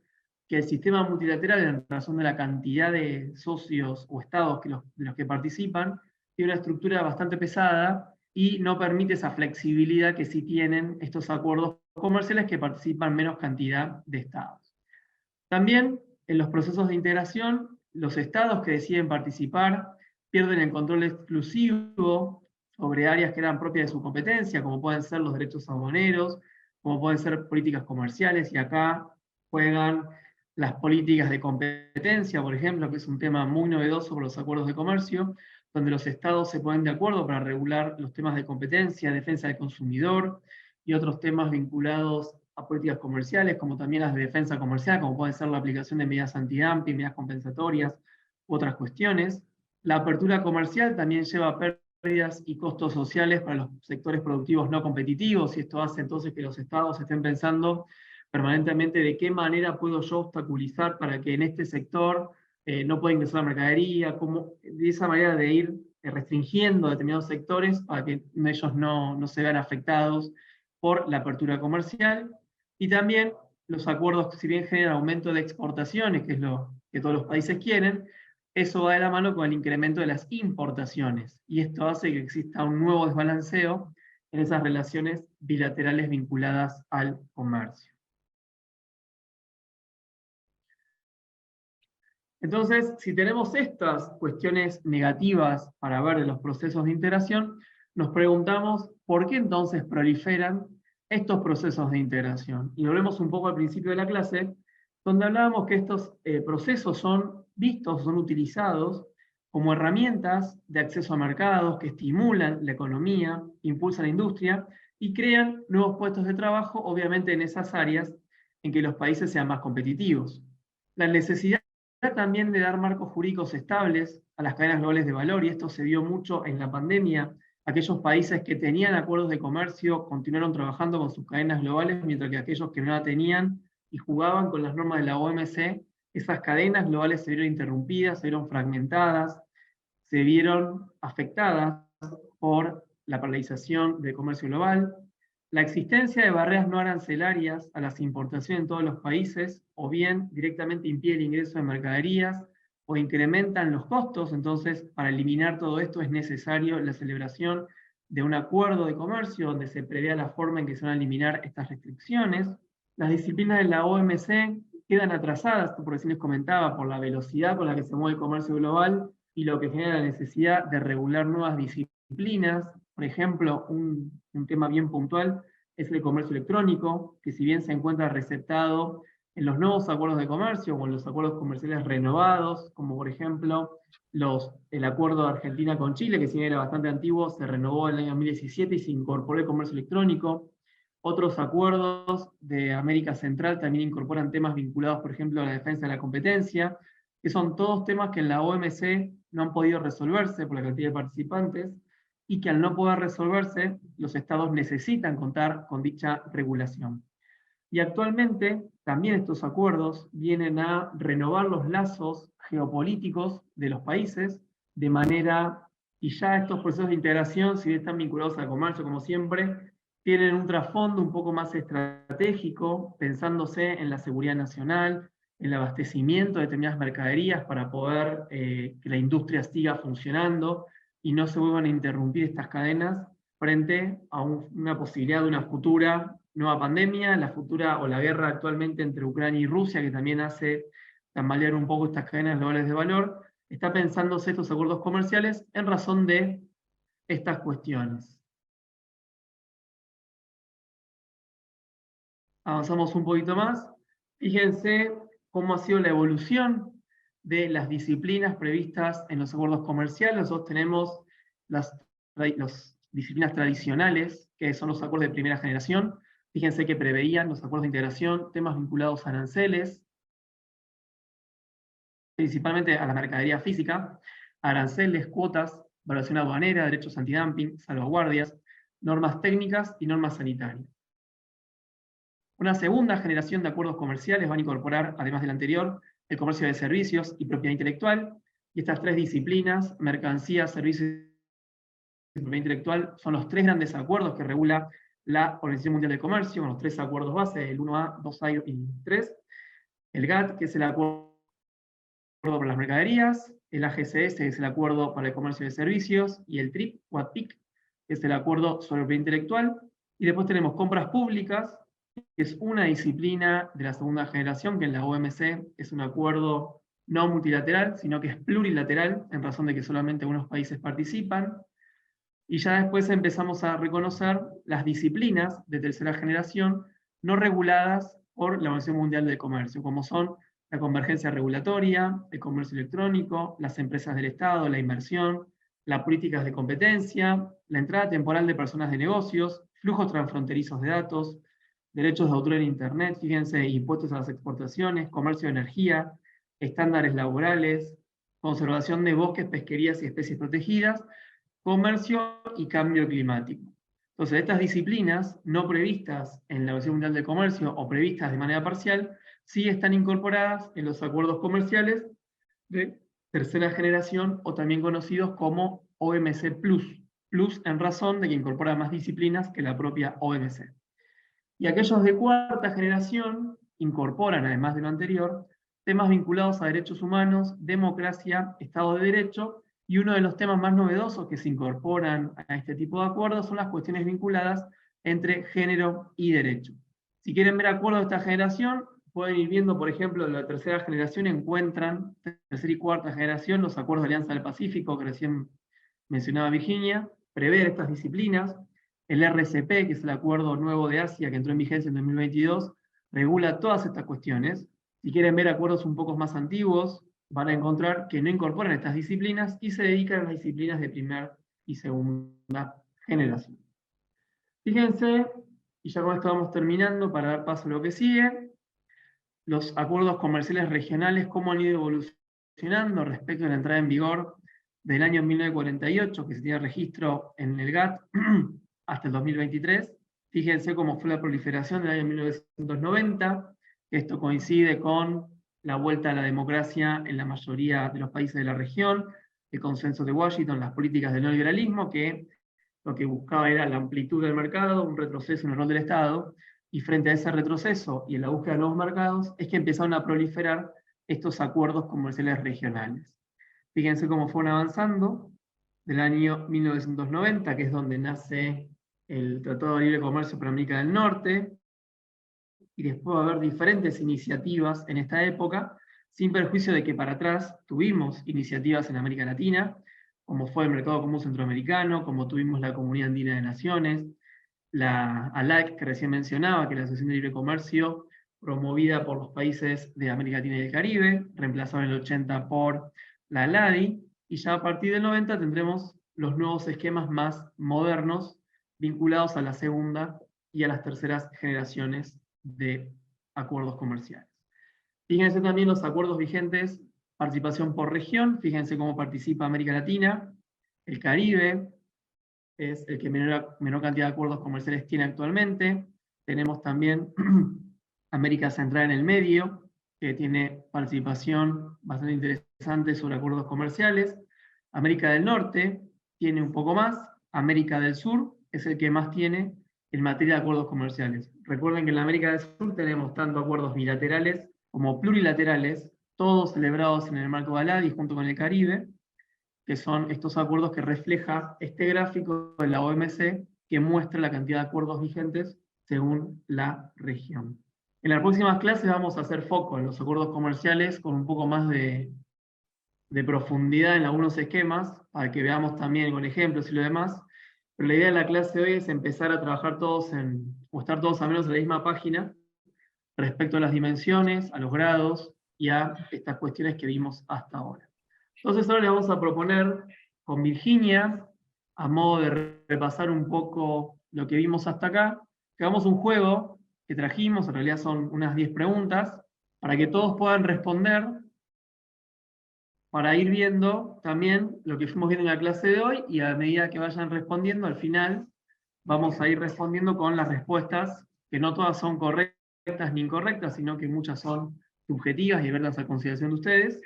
S1: que el sistema multilateral, en razón de la cantidad de socios o estados de los que participan, tiene una estructura bastante pesada y no permite esa flexibilidad que sí tienen estos acuerdos comerciales que participan menos cantidad de estados. También en los procesos de integración, los estados que deciden participar pierden el control exclusivo sobre áreas que eran propias de su competencia, como pueden ser los derechos aduaneros, como pueden ser políticas comerciales, y acá juegan las políticas de competencia, por ejemplo, que es un tema muy novedoso por los acuerdos de comercio, donde los estados se ponen de acuerdo para regular los temas de competencia, defensa del consumidor y otros temas vinculados a políticas comerciales, como también las de defensa comercial, como puede ser la aplicación de medidas antidumping, medidas compensatorias u otras cuestiones. La apertura comercial también lleva pérdidas y costos sociales para los sectores productivos no competitivos, y esto hace entonces que los estados estén pensando permanentemente de qué manera puedo yo obstaculizar para que en este sector no pueda ingresar la mercadería, de esa manera de ir restringiendo determinados sectores para que ellos no se vean afectados por la apertura comercial. Y también los acuerdos, si bien generan aumento de exportaciones, que es lo que todos los países quieren, eso va de la mano con el incremento de las importaciones. Y esto hace que exista un nuevo desbalanceo en esas relaciones bilaterales vinculadas al comercio. Entonces, si tenemos estas cuestiones negativas para ver de los procesos de integración, nos preguntamos por qué entonces proliferan estos procesos de integración. Y volvemos un poco al principio de la clase, donde hablábamos que estos procesos son vistos, son utilizados como herramientas de acceso a mercados que estimulan la economía, impulsan la industria y crean nuevos puestos de trabajo, obviamente en esas áreas en que los países sean más competitivos. La necesidad también de dar marcos jurídicos estables a las cadenas globales de valor, y esto se vio mucho en la pandemia. Aquellos países que tenían acuerdos de comercio continuaron trabajando con sus cadenas globales, mientras que aquellos que no la tenían y jugaban con las normas de la OMC, esas cadenas globales se vieron interrumpidas, se vieron fragmentadas, se vieron afectadas por la paralización del comercio global, la existencia de barreras no arancelarias a las importaciones en todos los países, o bien directamente impide el ingreso de mercaderías, o incrementan los costos. Entonces, para eliminar todo esto es necesario la celebración de un acuerdo de comercio donde se prevea la forma en que se van a eliminar estas restricciones. Las disciplinas de la OMC quedan atrasadas, por recién les comentaba, por la velocidad con la que se mueve el comercio global y lo que genera la necesidad de regular nuevas disciplinas. Por ejemplo, un tema bien puntual es el comercio electrónico, que si bien se encuentra receptado en los nuevos acuerdos de comercio o en los acuerdos comerciales renovados, como por ejemplo el acuerdo de Argentina con Chile, que si bien era bastante antiguo, se renovó en el año 2017 y se incorporó el comercio electrónico. Otros acuerdos de América Central también incorporan temas vinculados, por ejemplo, a la defensa de la competencia, que son todos temas que en la OMC no han podido resolverse por la cantidad de participantes, y que al no poder resolverse, los estados necesitan contar con dicha regulación. Y actualmente también estos acuerdos vienen a renovar los lazos geopolíticos de los países de manera, y ya estos procesos de integración, si bien están vinculados al comercio como siempre, tienen un trasfondo un poco más estratégico, pensándose en la seguridad nacional, en el abastecimiento de determinadas mercaderías para poder que la industria siga funcionando y no se vuelvan a interrumpir estas cadenas frente a una posibilidad de una futura nueva pandemia, la futura o la guerra actualmente entre Ucrania y Rusia, que también hace tambalear un poco estas cadenas globales de valor. Está pensándose estos acuerdos comerciales en razón de estas cuestiones. Avanzamos un poquito más. Fíjense cómo ha sido la evolución de las disciplinas previstas en los acuerdos comerciales. Nosotros tenemos las disciplinas tradicionales, que son los acuerdos de primera generación. Fíjense que preveían los acuerdos de integración, temas vinculados a aranceles, principalmente a la mercadería física, aranceles, cuotas, valoración aduanera, derechos antidumping, salvaguardias, normas técnicas y normas sanitarias. Una segunda generación de acuerdos comerciales van a incorporar, además del anterior, el comercio de servicios y propiedad intelectual, y estas tres disciplinas, mercancías, servicios y propiedad intelectual, son los tres grandes acuerdos que regula la Organización Mundial del Comercio, con los tres acuerdos base, el 1A, 2A y 3, el GATT, que es el acuerdo para las mercaderías, el AGCS, que es el acuerdo para el comercio de servicios, y el TRIP, o ATIC, que es el acuerdo sobre propiedad intelectual, y después tenemos compras públicas, que es una disciplina de la segunda generación, que en la OMC es un acuerdo no multilateral, sino que es plurilateral, en razón de que solamente algunos países participan. Y ya después empezamos a reconocer las disciplinas de tercera generación no reguladas por la Organización Mundial del Comercio, como son la convergencia regulatoria, el comercio electrónico, las empresas del Estado, la inversión, las políticas de competencia, la entrada temporal de personas de negocios, flujos transfronterizos de datos, derechos de autor en Internet, fíjense, impuestos a las exportaciones, comercio de energía, estándares laborales, conservación de bosques, pesquerías y especies protegidas, comercio y cambio climático. Entonces, estas disciplinas no previstas en la Organización Mundial del Comercio o previstas de manera parcial, sí están incorporadas en los acuerdos comerciales de tercera generación o también conocidos como OMC Plus, Plus en razón de que incorpora más disciplinas que la propia OMC. Y aquellos de cuarta generación incorporan, además de lo anterior, temas vinculados a derechos humanos, democracia, Estado de Derecho, y uno de los temas más novedosos que se incorporan a este tipo de acuerdos son las cuestiones vinculadas entre género y derecho. Si quieren ver acuerdos de esta generación, pueden ir viendo, por ejemplo, en la tercera generación encuentran, tercera y cuarta generación, los acuerdos de Alianza del Pacífico, que recién mencionaba Virginia, prever estas disciplinas. El RCP, que es el Acuerdo Nuevo de Asia, que entró en vigencia en 2022, regula todas estas cuestiones. Si quieren ver acuerdos un poco más antiguos, van a encontrar que no incorporan estas disciplinas y se dedican a las disciplinas de primera y segunda generación. Fíjense, y ya con esto vamos terminando para dar paso a lo que sigue, los acuerdos comerciales regionales, cómo han ido evolucionando respecto a la entrada en vigor del año 1948, que se tiene registro en el GATT, hasta el 2023. Fíjense cómo fue la proliferación del año 1990. Esto coincide con la vuelta a la democracia en la mayoría de los países de la región, el consenso de Washington, las políticas del neoliberalismo, que lo que buscaba era la amplitud del mercado, un retroceso en el rol del Estado, y frente a ese retroceso y en la búsqueda de nuevos mercados, es que empezaron a proliferar estos acuerdos comerciales regionales. Fíjense cómo fueron avanzando, del año 1990, que es donde nace el Tratado de Libre Comercio para América del Norte, y después va a haber diferentes iniciativas en esta época, sin perjuicio de que para atrás tuvimos iniciativas en América Latina, como fue el Mercado Común Centroamericano, como tuvimos la Comunidad Andina de Naciones, la ALAC, que recién mencionaba, que es la Asociación de Libre Comercio, promovida por los países de América Latina y el Caribe, reemplazada en el 80 por la ALADI, y ya a partir del 90 tendremos los nuevos esquemas más modernos, vinculados a la segunda y a las terceras generaciones de acuerdos comerciales. Fíjense también los acuerdos vigentes, participación por región, fíjense cómo participa América Latina, el Caribe, es el que menor cantidad de acuerdos comerciales tiene actualmente. Tenemos también América Central en el medio, que tiene participación bastante interesante sobre acuerdos comerciales. América del Norte tiene un poco más. América del Sur es el que más tiene en materia de acuerdos comerciales. Recuerden que en la América del Sur tenemos tanto acuerdos bilaterales como plurilaterales, todos celebrados en el marco de ALADI junto con el Caribe, que son estos acuerdos que refleja este gráfico de la OMC que muestra la cantidad de acuerdos vigentes según la región. En las próximas clases vamos a hacer foco en los acuerdos comerciales con un poco más de profundidad en algunos esquemas, para que veamos también con ejemplos y lo demás, pero la idea de la clase de hoy es empezar a trabajar todos o estar todos al menos en la misma página, respecto a las dimensiones, a los grados y a estas cuestiones que vimos hasta ahora. Entonces ahora le vamos a proponer con Virginia, a modo de repasar un poco lo que vimos hasta acá, que hagamos un juego que trajimos, en realidad son unas 10 preguntas, para que todos puedan responder, para ir viendo también lo que fuimos viendo en la clase de hoy, y a medida que vayan respondiendo, al final vamos a ir respondiendo con las respuestas, que no todas son correctas ni incorrectas, sino que muchas son subjetivas y verlas a consideración de ustedes,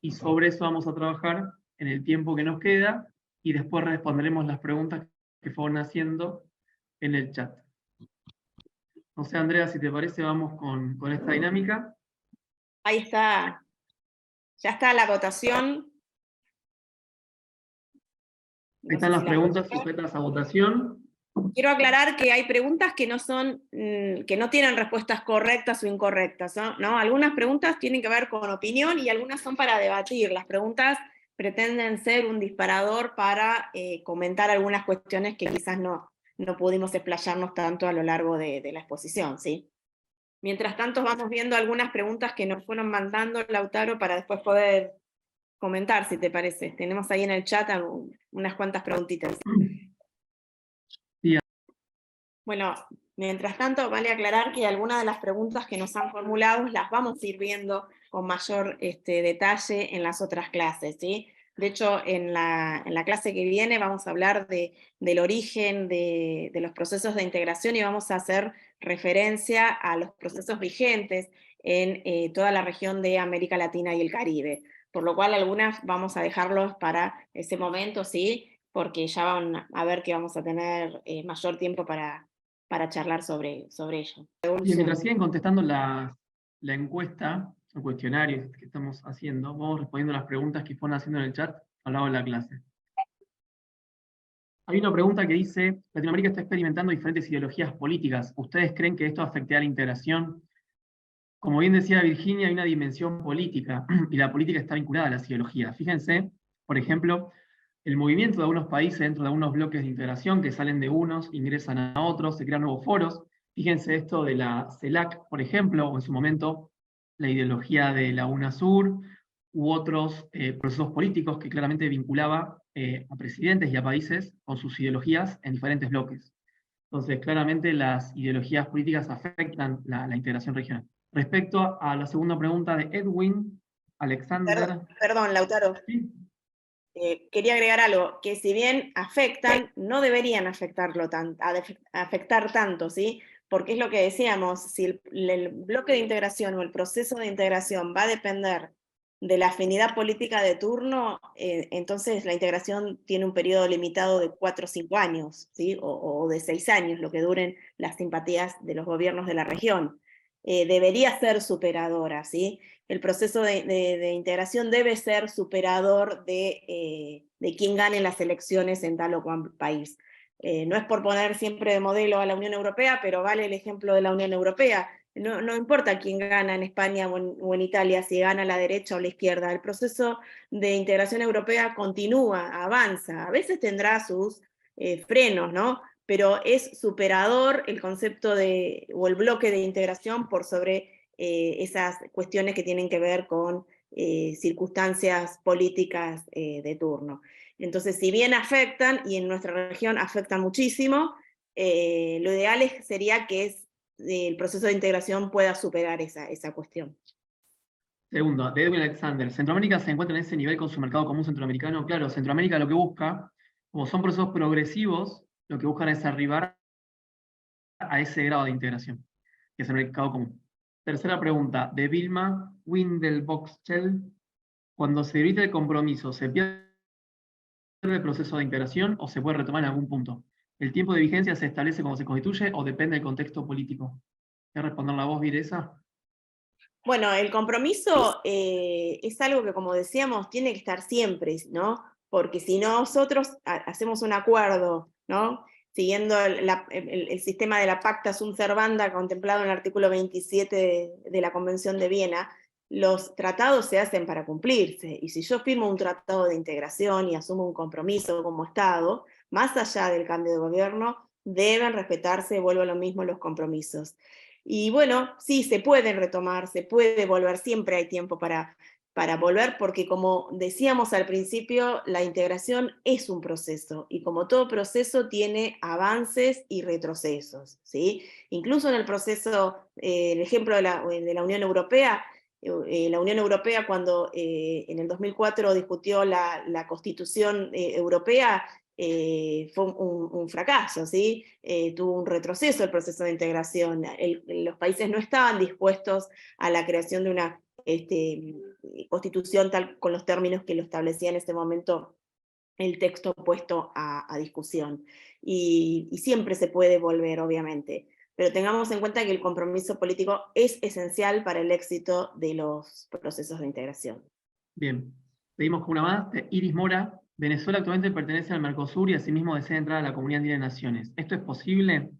S1: y sobre eso vamos a trabajar en el tiempo que nos queda, y después responderemos las preguntas que fueron haciendo en el chat. No sé, Andrea, si te parece, vamos con esta dinámica.
S2: Ahí está, ya está la votación.
S1: Ahí están las preguntas sujetas a votación.
S2: Quiero aclarar que hay preguntas que que no tienen respuestas correctas o incorrectas, ¿no? Algunas preguntas tienen que ver con opinión y algunas son para debatir. Las preguntas pretenden ser un disparador para comentar algunas cuestiones que quizás no pudimos explayarnos tanto a lo largo de la exposición, ¿sí? Mientras tanto vamos viendo algunas preguntas que nos fueron mandando, Lautaro, para después poder comentar, si te parece. Tenemos ahí en el chat unas cuantas preguntitas. Bueno, mientras tanto, vale aclarar que algunas de las preguntas que nos han formulado las vamos a ir viendo con mayor detalle en las otras clases, ¿sí? De hecho, en la clase que viene vamos a hablar del origen de los procesos de integración y vamos a hacer referencia a los procesos vigentes en toda la región de América Latina y el Caribe. Por lo cual, algunas vamos a dejarlos para ese momento, ¿sí? Porque ya van a ver que vamos a tener mayor tiempo para charlar sobre ello.
S1: Y mientras siguen contestando la encuesta, el cuestionario que estamos haciendo, vamos respondiendo las preguntas que fueron haciendo en el chat al lado de la clase. Hay una pregunta que dice: Latinoamérica está experimentando diferentes ideologías políticas. ¿Ustedes creen que esto afectará la integración? Como bien decía Virginia, hay una dimensión política, y la política está vinculada a las ideologías. Fíjense, por ejemplo, el movimiento de algunos países dentro de algunos bloques de integración que salen de unos, ingresan a otros, se crean nuevos foros. Fíjense esto de la CELAC, por ejemplo, o en su momento la ideología de la UNASUR, u otros procesos políticos que claramente vinculaba a presidentes y a países con sus ideologías en diferentes bloques. Entonces, claramente las ideologías políticas afectan la integración regional. Respecto a la segunda pregunta de Edwin, Alexander...
S2: Perdón, Lautaro.
S1: ¿Sí?
S2: Quería agregar algo, que si bien afectan, no deberían afectar tanto, ¿sí? Porque es lo que decíamos, si el bloque de integración o el proceso de integración va a depender de la afinidad política de turno, entonces la integración tiene un periodo limitado de 4 o 5 años, ¿sí? O de 6 años, lo que duren las simpatías de los gobiernos de la región. Debería ser superadora, ¿sí? El proceso de integración debe ser superador de quien gane las elecciones en tal o cual país. No es por poner siempre de modelo a la Unión Europea, pero vale el ejemplo de la Unión Europea. No importa quién gana en España o en Italia, si gana la derecha o la izquierda, el proceso de integración europea continúa, avanza, a veces tendrá sus frenos, ¿no? pero es superador el concepto o el bloque de integración por sobre esas cuestiones que tienen que ver con circunstancias políticas de turno. Entonces, si bien afectan, y en nuestra región afectan muchísimo, lo ideal sería que el proceso de integración pueda superar esa cuestión.
S1: Segundo, de Edwin Alexander. ¿Centroamérica se encuentra en ese nivel con su mercado común centroamericano? Claro, Centroamérica lo que busca, como son procesos progresivos, lo que buscan es arribar a ese grado de integración, que es el mercado común. Tercera pregunta, de Vilma Windelboxchel. Cuando se evita el compromiso, ¿se pierde el proceso de integración o se puede retomar en algún punto? ¿El tiempo de vigencia se establece cuando se constituye o depende del contexto político? ¿Querés responder la voz, Viresa?
S2: Bueno, el compromiso es algo que, como decíamos, tiene que estar siempre, ¿no? Porque si nosotros hacemos un acuerdo, ¿no? Siguiendo el sistema de la Pacta Sunt Servanda contemplado en el artículo 27 de la Convención de Viena, los tratados se hacen para cumplirse. Y si yo firmo un tratado de integración y asumo un compromiso como Estado, más allá del cambio de gobierno, deben respetarse, vuelvo a lo mismo, los compromisos. Y bueno, sí, se pueden retomar, se puede volver, siempre hay tiempo para volver, porque como decíamos al principio, la integración es un proceso, y como todo proceso tiene avances y retrocesos, ¿sí? Incluso en el proceso, el ejemplo de la Unión Europea, cuando en el 2004 discutió la Constitución Europea, fue un fracaso, ¿sí? Tuvo un retroceso el proceso de integración. Los países no estaban dispuestos a la creación de una constitución tal con los términos que lo establecía en ese momento el texto puesto a discusión. Y siempre se puede volver, obviamente, pero tengamos en cuenta que el compromiso político es esencial para el éxito de los procesos de integración.
S1: Bien, pedimos una más, de Iris Mora. Venezuela actualmente pertenece al Mercosur y asimismo desea entrar a la Comunidad Andina de Naciones. ¿Esto es posible?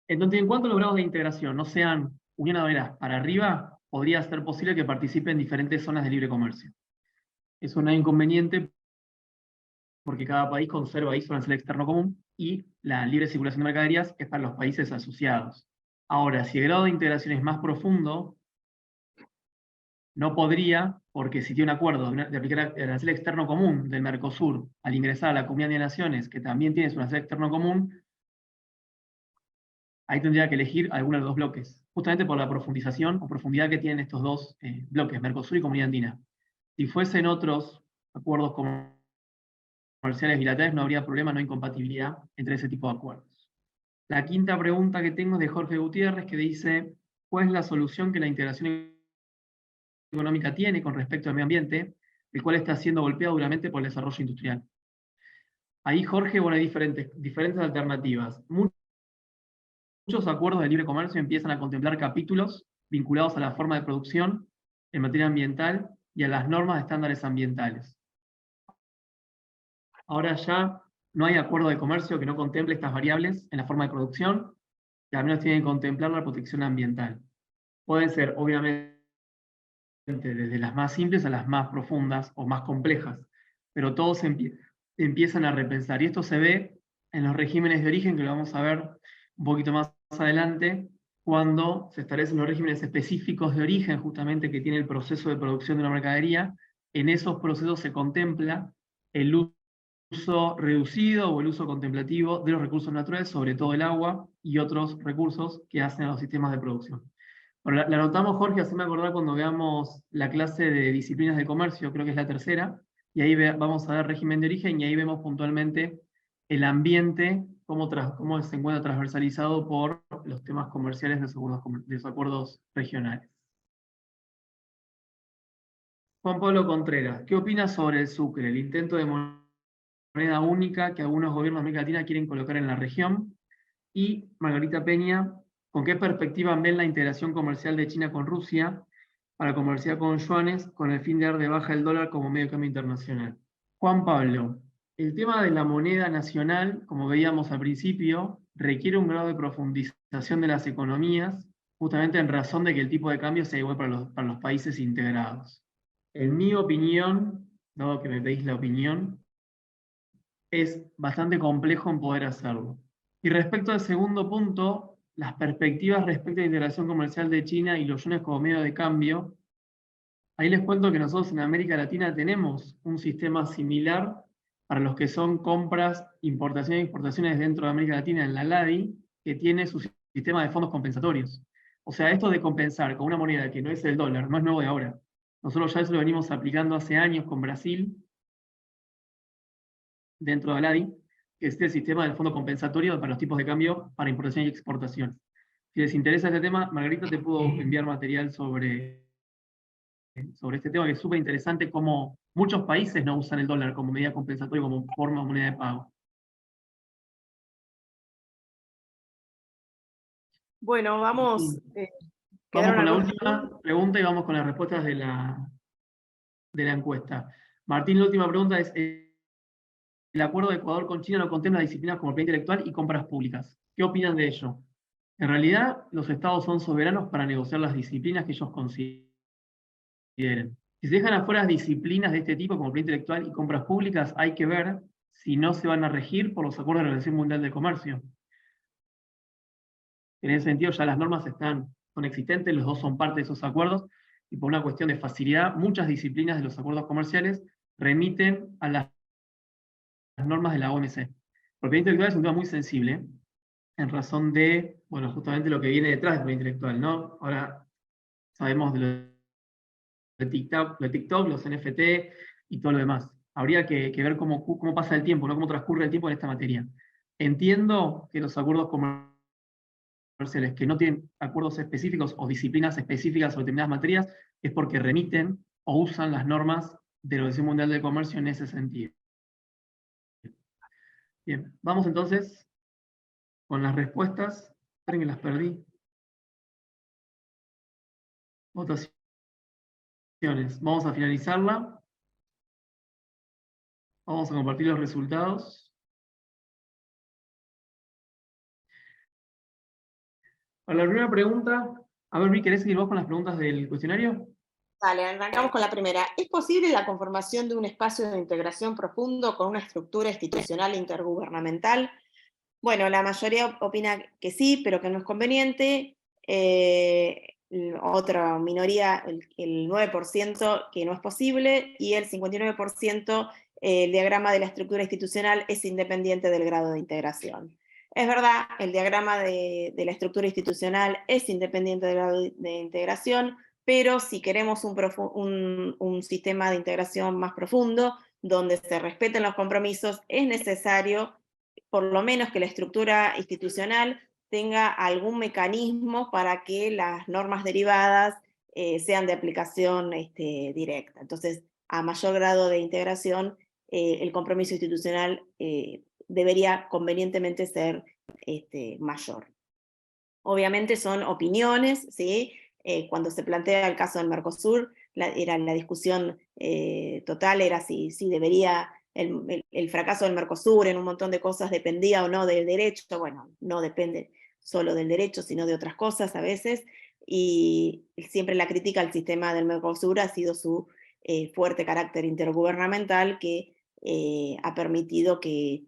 S1: Entonces, en cuanto a los grados de integración no sean Unión Aduanera para arriba, podría ser posible que participe en diferentes zonas de libre comercio. Eso no hay inconveniente porque cada país conserva ahí su arancel externo común y la libre circulación de mercaderías es para los países asociados. Ahora, si el grado de integración es más profundo, no podría, porque si tiene un acuerdo de aplicar el arancel externo común del Mercosur al ingresar a la Comunidad de Naciones, que también tiene su arancel externo común, ahí tendría que elegir alguno de los dos bloques, justamente por la profundización o profundidad que tienen estos dos bloques, Mercosur y Comunidad Andina. Si fuesen otros acuerdos comerciales bilaterales, no habría problema, no hay incompatibilidad entre ese tipo de acuerdos. La quinta pregunta que tengo es de Jorge Gutiérrez, que dice, ¿cuál es la solución que la integración económica tiene con respecto al medio ambiente, el cual está siendo golpeado duramente por el desarrollo industrial? Ahí, Jorge, bueno, hay diferentes alternativas. Muchos acuerdos de libre comercio empiezan a contemplar capítulos vinculados a la forma de producción en materia ambiental y a las normas de estándares ambientales. Ahora ya no hay acuerdo de comercio que no contemple estas variables en la forma de producción, que al menos tienen que contemplar la protección ambiental. Pueden ser, obviamente, desde las más simples a las más profundas o más complejas, pero todos empiezan a repensar. Y esto se ve en los regímenes de origen, que lo vamos a ver un poquito más adelante, cuando se establecen los regímenes específicos de origen, justamente que tiene el proceso de producción de una mercadería. En esos procesos se contempla el uso reducido o el uso contemplativo de los recursos naturales, sobre todo el agua y otros recursos que hacen a los sistemas de producción. Bueno, la anotamos, Jorge, haceme acordar cuando veamos la clase de disciplinas de comercio, creo que es la tercera, y ahí vamos a ver régimen de origen, y ahí vemos puntualmente el ambiente, cómo se encuentra transversalizado por los temas comerciales de los acuerdos regionales. Juan Pablo Contreras, ¿qué opinas sobre el Sucre, el intento de moneda única que algunos gobiernos de América Latina quieren colocar en la región? Y Margarita Peña, ¿con qué perspectiva ven la integración comercial de China con Rusia para comerciar con yuanes con el fin de dar de baja el dólar como medio de cambio internacional? Juan Pablo, el tema de la moneda nacional, como veíamos al principio, requiere un grado de profundización de las economías, justamente en razón de que el tipo de cambio sea igual para los países integrados. En mi opinión, dado que me pedís la opinión, es bastante complejo en poder hacerlo. Y respecto al segundo punto, las perspectivas respecto a la integración comercial de China y los yuanes como medio de cambio, ahí les cuento que nosotros en América Latina tenemos un sistema similar para los que son compras, importaciones e exportaciones dentro de América Latina en la LADI, que tiene su sistema de fondos compensatorios. O sea, esto de compensar con una moneda que no es el dólar, no es nuevo de ahora. Nosotros ya eso lo venimos aplicando hace años con Brasil, dentro de LADI, que es el sistema del fondo compensatorio para los tipos de cambio para importación y exportación. Si les interesa este tema, Margarita te puedo enviar material sobre este tema, que es súper interesante, cómo muchos países no usan el dólar como medida compensatoria, como forma de moneda de pago.
S2: Bueno, vamos.
S1: Sí. Vamos
S2: ¿Quedaron
S1: con la
S2: algunas
S1: última
S2: preguntas?
S1: pregunta y vamos con las respuestas de la encuesta. Martín, la última pregunta es, el acuerdo de Ecuador con China no contempla disciplinas como propiedad intelectual y compras públicas. ¿Qué opinan de ello? En realidad, los estados son soberanos para negociar las disciplinas que ellos consideren. Si se dejan afuera disciplinas de este tipo, como propiedad intelectual y compras públicas, hay que ver si no se van a regir por los acuerdos de la Organización Mundial de Comercio. En ese sentido, ya las normas son existentes, los dos son parte de esos acuerdos, y por una cuestión de facilidad, muchas disciplinas de los acuerdos comerciales remiten a las normas de la OMC. Propiedad intelectual es un tema muy sensible, en razón de, bueno, justamente lo que viene detrás de propiedad intelectual, ¿no? Ahora sabemos de lo de TikTok, los NFT y todo lo demás. Habría que ver cómo pasa el tiempo, ¿no? Cómo transcurre el tiempo en esta materia. Entiendo que los acuerdos comerciales que no tienen acuerdos específicos o disciplinas específicas sobre determinadas materias es porque remiten o usan las normas de la Organización Mundial del Comercio en ese sentido. Bien, vamos entonces con las respuestas. Esperen que las perdí. Votaciones. Vamos a finalizarla. Vamos a compartir los resultados. Para la primera pregunta, a ver, Vi, ¿querés seguir vos con las preguntas del cuestionario?
S2: Vale, arrancamos con la primera. ¿Es posible la conformación de un espacio de integración profundo con una estructura institucional intergubernamental? Bueno, la mayoría opina que sí, pero que no es conveniente. Otra minoría, el 9%, que no es posible, y el 59%, el diagrama de la estructura institucional es independiente del grado de integración. Es verdad, el diagrama de la estructura institucional es independiente del grado de integración, pero si queremos un sistema de integración más profundo, donde se respeten los compromisos, es necesario por lo menos que la estructura institucional tenga algún mecanismo para que las normas derivadas sean de aplicación directa. Entonces, a mayor grado de integración, el compromiso institucional debería convenientemente ser mayor. Obviamente son opiniones, ¿sí? Cuando se plantea el caso del Mercosur, la discusión total era si debería el fracaso del Mercosur en un montón de cosas dependía o no del derecho. Bueno, no depende solo del derecho, sino de otras cosas a veces, y siempre la crítica al sistema del Mercosur ha sido su fuerte carácter intergubernamental que ha permitido que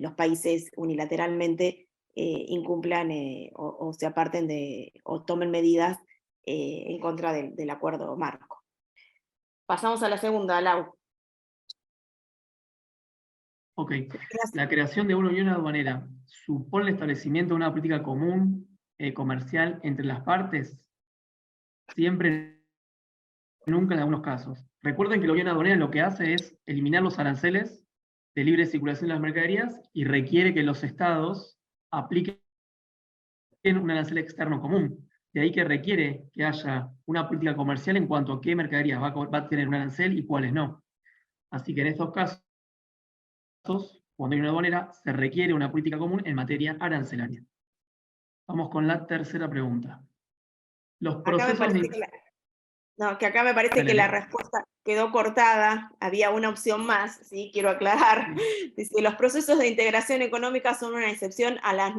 S2: los países unilateralmente incumplan o se aparten o tomen medidas en contra del acuerdo marco. Pasamos a la segunda, Lau.
S1: Ok. La creación de una unión aduanera supone el establecimiento de una política común comercial entre las partes. Siempre, nunca en algunos casos. Recuerden que la unión aduanera lo que hace es eliminar los aranceles de libre circulación de las mercaderías y requiere que los estados apliquen un arancel externo común. De ahí que requiere que haya una política comercial en cuanto a qué mercaderías va a tener un arancel y cuáles no. Así que en estos casos, cuando hay una aduanera, se requiere una política común en materia arancelaria. Vamos con la tercera pregunta. Los procesos
S2: acá me parece que la respuesta quedó cortada, había una opción más, ¿sí? Quiero aclarar. Dice, los procesos de integración económica son una excepción a las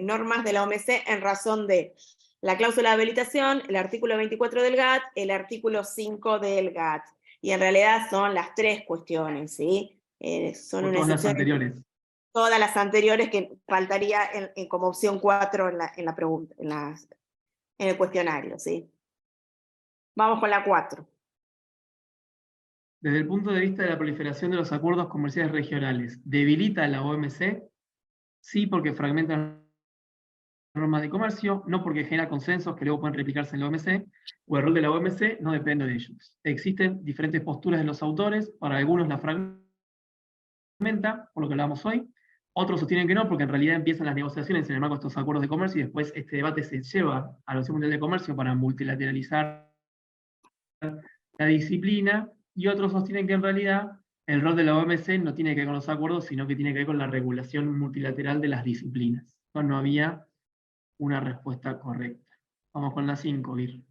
S2: normas de la OMC en razón de la cláusula de habilitación, el artículo 24 del GATT, el artículo 5 del GATT. Y en realidad son las tres cuestiones, ¿sí? son
S1: O
S2: una
S1: todas las
S2: excepción.
S1: anteriores.
S2: Todas las anteriores que faltaría como opción 4 en la pregunta, en el cuestionario, ¿sí? Vamos con la 4.
S1: Desde el punto de vista de la proliferación de los acuerdos comerciales regionales, ¿debilita la OMC? Sí, porque fragmenta normas de comercio, no porque genera consensos que luego pueden replicarse en la OMC, o el rol de la OMC no depende de ellos. Existen diferentes posturas de los autores, para algunos la fragmenta, por lo que hablábamos hoy, otros sostienen que no, porque en realidad empiezan las negociaciones en el marco de estos acuerdos de comercio y después este debate se lleva a la Organización Mundial de Comercio para multilateralizar la disciplina, y otros sostienen que en realidad el rol de la OMC no tiene que ver con los acuerdos, sino que tiene que ver con la regulación multilateral de las disciplinas. Entonces no había una respuesta correcta. Vamos con la 5, Vir.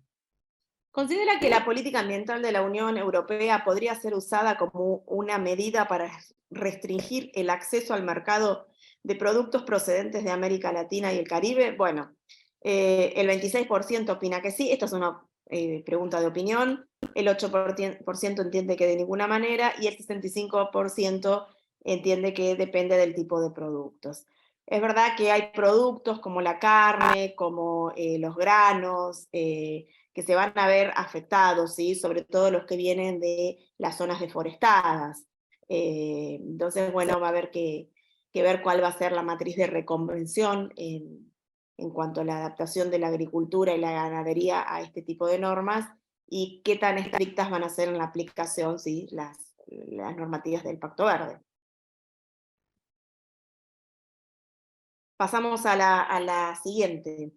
S2: ¿Considera que la política ambiental de la Unión Europea podría ser usada como una medida para restringir el acceso al mercado de productos procedentes de América Latina y el Caribe? Bueno, el 26% opina que sí, esta es una pregunta de opinión, el 8% entiende que de ninguna manera y el 65% entiende que depende del tipo de productos. Es verdad que hay productos como la carne, como los granos, que se van a ver afectados, ¿sí? Sobre todo los que vienen de las zonas deforestadas. Entonces, bueno, va a haber que ver cuál va a ser la matriz de reconvención en cuanto a la adaptación de la agricultura y la ganadería a este tipo de normas y qué tan estrictas van a ser en la aplicación, ¿sí? las normativas del Pacto Verde. Pasamos a la siguiente.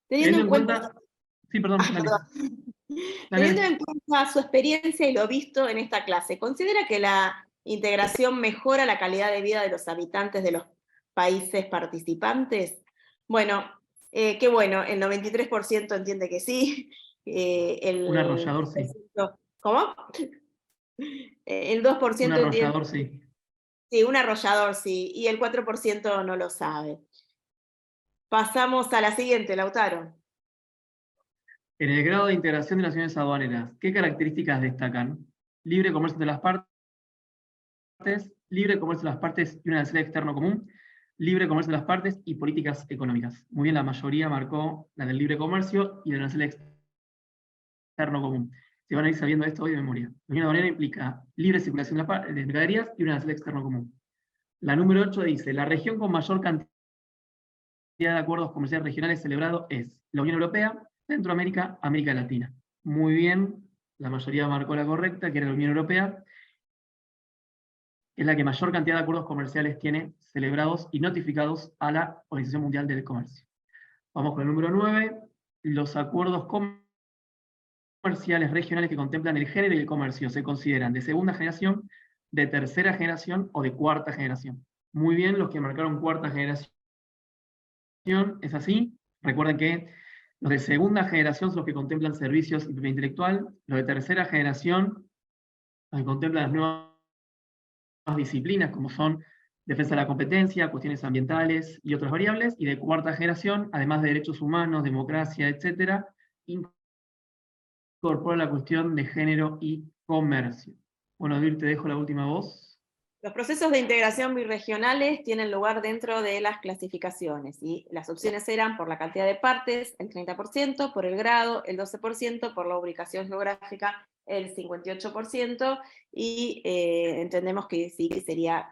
S2: Teniendo en cuenta...
S1: Sí, perdón, dale.
S2: Teniendo en cuenta su experiencia y lo visto en esta clase, ¿considera que la integración mejora la calidad de vida de los habitantes de los países participantes? Bueno, qué bueno, el 93% entiende que sí.
S1: Un arrollador, sí.
S2: ¿Cómo? El 2%
S1: un arrollador,
S2: entiende...
S1: sí.
S2: Sí, un arrollador, sí, y el 4% no lo sabe. Pasamos a la siguiente, Lautaro.
S1: En el grado de integración de las uniones aduaneras, ¿qué características destacan? Libre comercio de las partes, libre comercio de las partes y un arancel externo común, libre comercio de las partes y políticas económicas. Muy bien, la mayoría marcó la del libre comercio y el arancel externo común. Se van a ir sabiendo esto hoy de memoria. La unión aduanera implica libre circulación de mercaderías y un arancel externo común. La número 8 dice, la región con mayor cantidad de acuerdos comerciales regionales celebrados es la Unión Europea, Centroamérica, América Latina. Muy bien, la mayoría marcó la correcta, que era la Unión Europea, que es la que mayor cantidad de acuerdos comerciales tiene celebrados y notificados a la Organización Mundial del Comercio. Vamos con el número 9, los acuerdos comerciales regionales que contemplan el género y el comercio se consideran de segunda generación, de tercera generación o de cuarta generación. Muy bien, los que marcaron cuarta generación, es así. Recuerden que los de segunda generación son los que contemplan servicios y propiedad intelectual, los de tercera generación los que contemplan las nuevas disciplinas como son defensa de la competencia, cuestiones ambientales y otras variables, y de cuarta generación, además de derechos humanos, democracia, etc., incorpora la cuestión de género y comercio. Bueno, Vir, te dejo la última voz.
S2: Los procesos de integración birregionales tienen lugar dentro de las clasificaciones, y las opciones eran por la cantidad de partes, el 30%, por el grado, el 12%, por la ubicación geográfica, el 58%, y entendemos que sí, que sería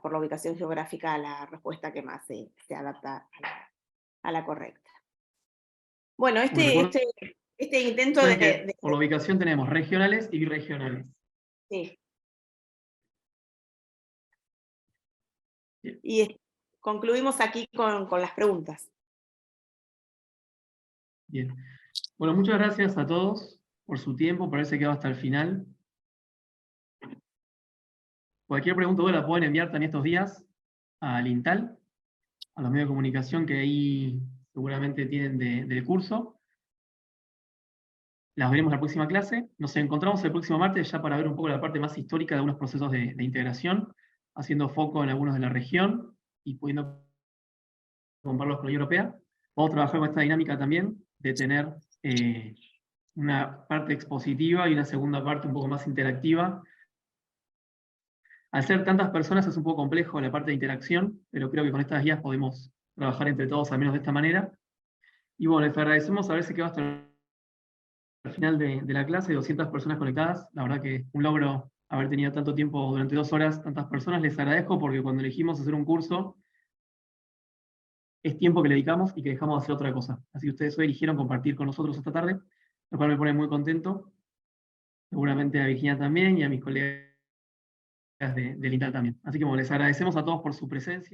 S2: por la ubicación geográfica la respuesta que más se adapta a la correcta. Bueno, este intento
S1: por la ubicación tenemos regionales y birregionales.
S2: Sí. Y concluimos aquí con las preguntas.
S1: Bien. Bueno, muchas gracias a todos por su tiempo, por haberse quedado hasta el final. Cualquier pregunta la pueden enviar también estos días al INTAL, a los medios de comunicación que ahí seguramente tienen del curso. Las veremos en la próxima clase. Nos encontramos el próximo martes ya para ver un poco la parte más histórica de algunos procesos de integración, haciendo foco en algunos de la región y pudiendo compararlos con la Unión Europea. Vamos a trabajar con esta dinámica también de tener una parte expositiva y una segunda parte un poco más interactiva, Al ser tantas personas es un poco complejo la parte de interacción, pero creo que con estas guías podemos trabajar entre todos, al menos de esta manera. Y bueno, les agradecemos haberse quedado hasta el final de la clase, 200 personas conectadas. La verdad que un logro haber tenido tanto tiempo, durante 2 horas, tantas personas. Les agradezco porque cuando elegimos hacer un curso, es tiempo que le dedicamos y que dejamos de hacer otra cosa. Así que ustedes hoy eligieron compartir con nosotros esta tarde, lo cual me pone muy contento. Seguramente a Virginia también y a mis colegas del INTAL también. Así que bueno, les agradecemos a todos por su presencia.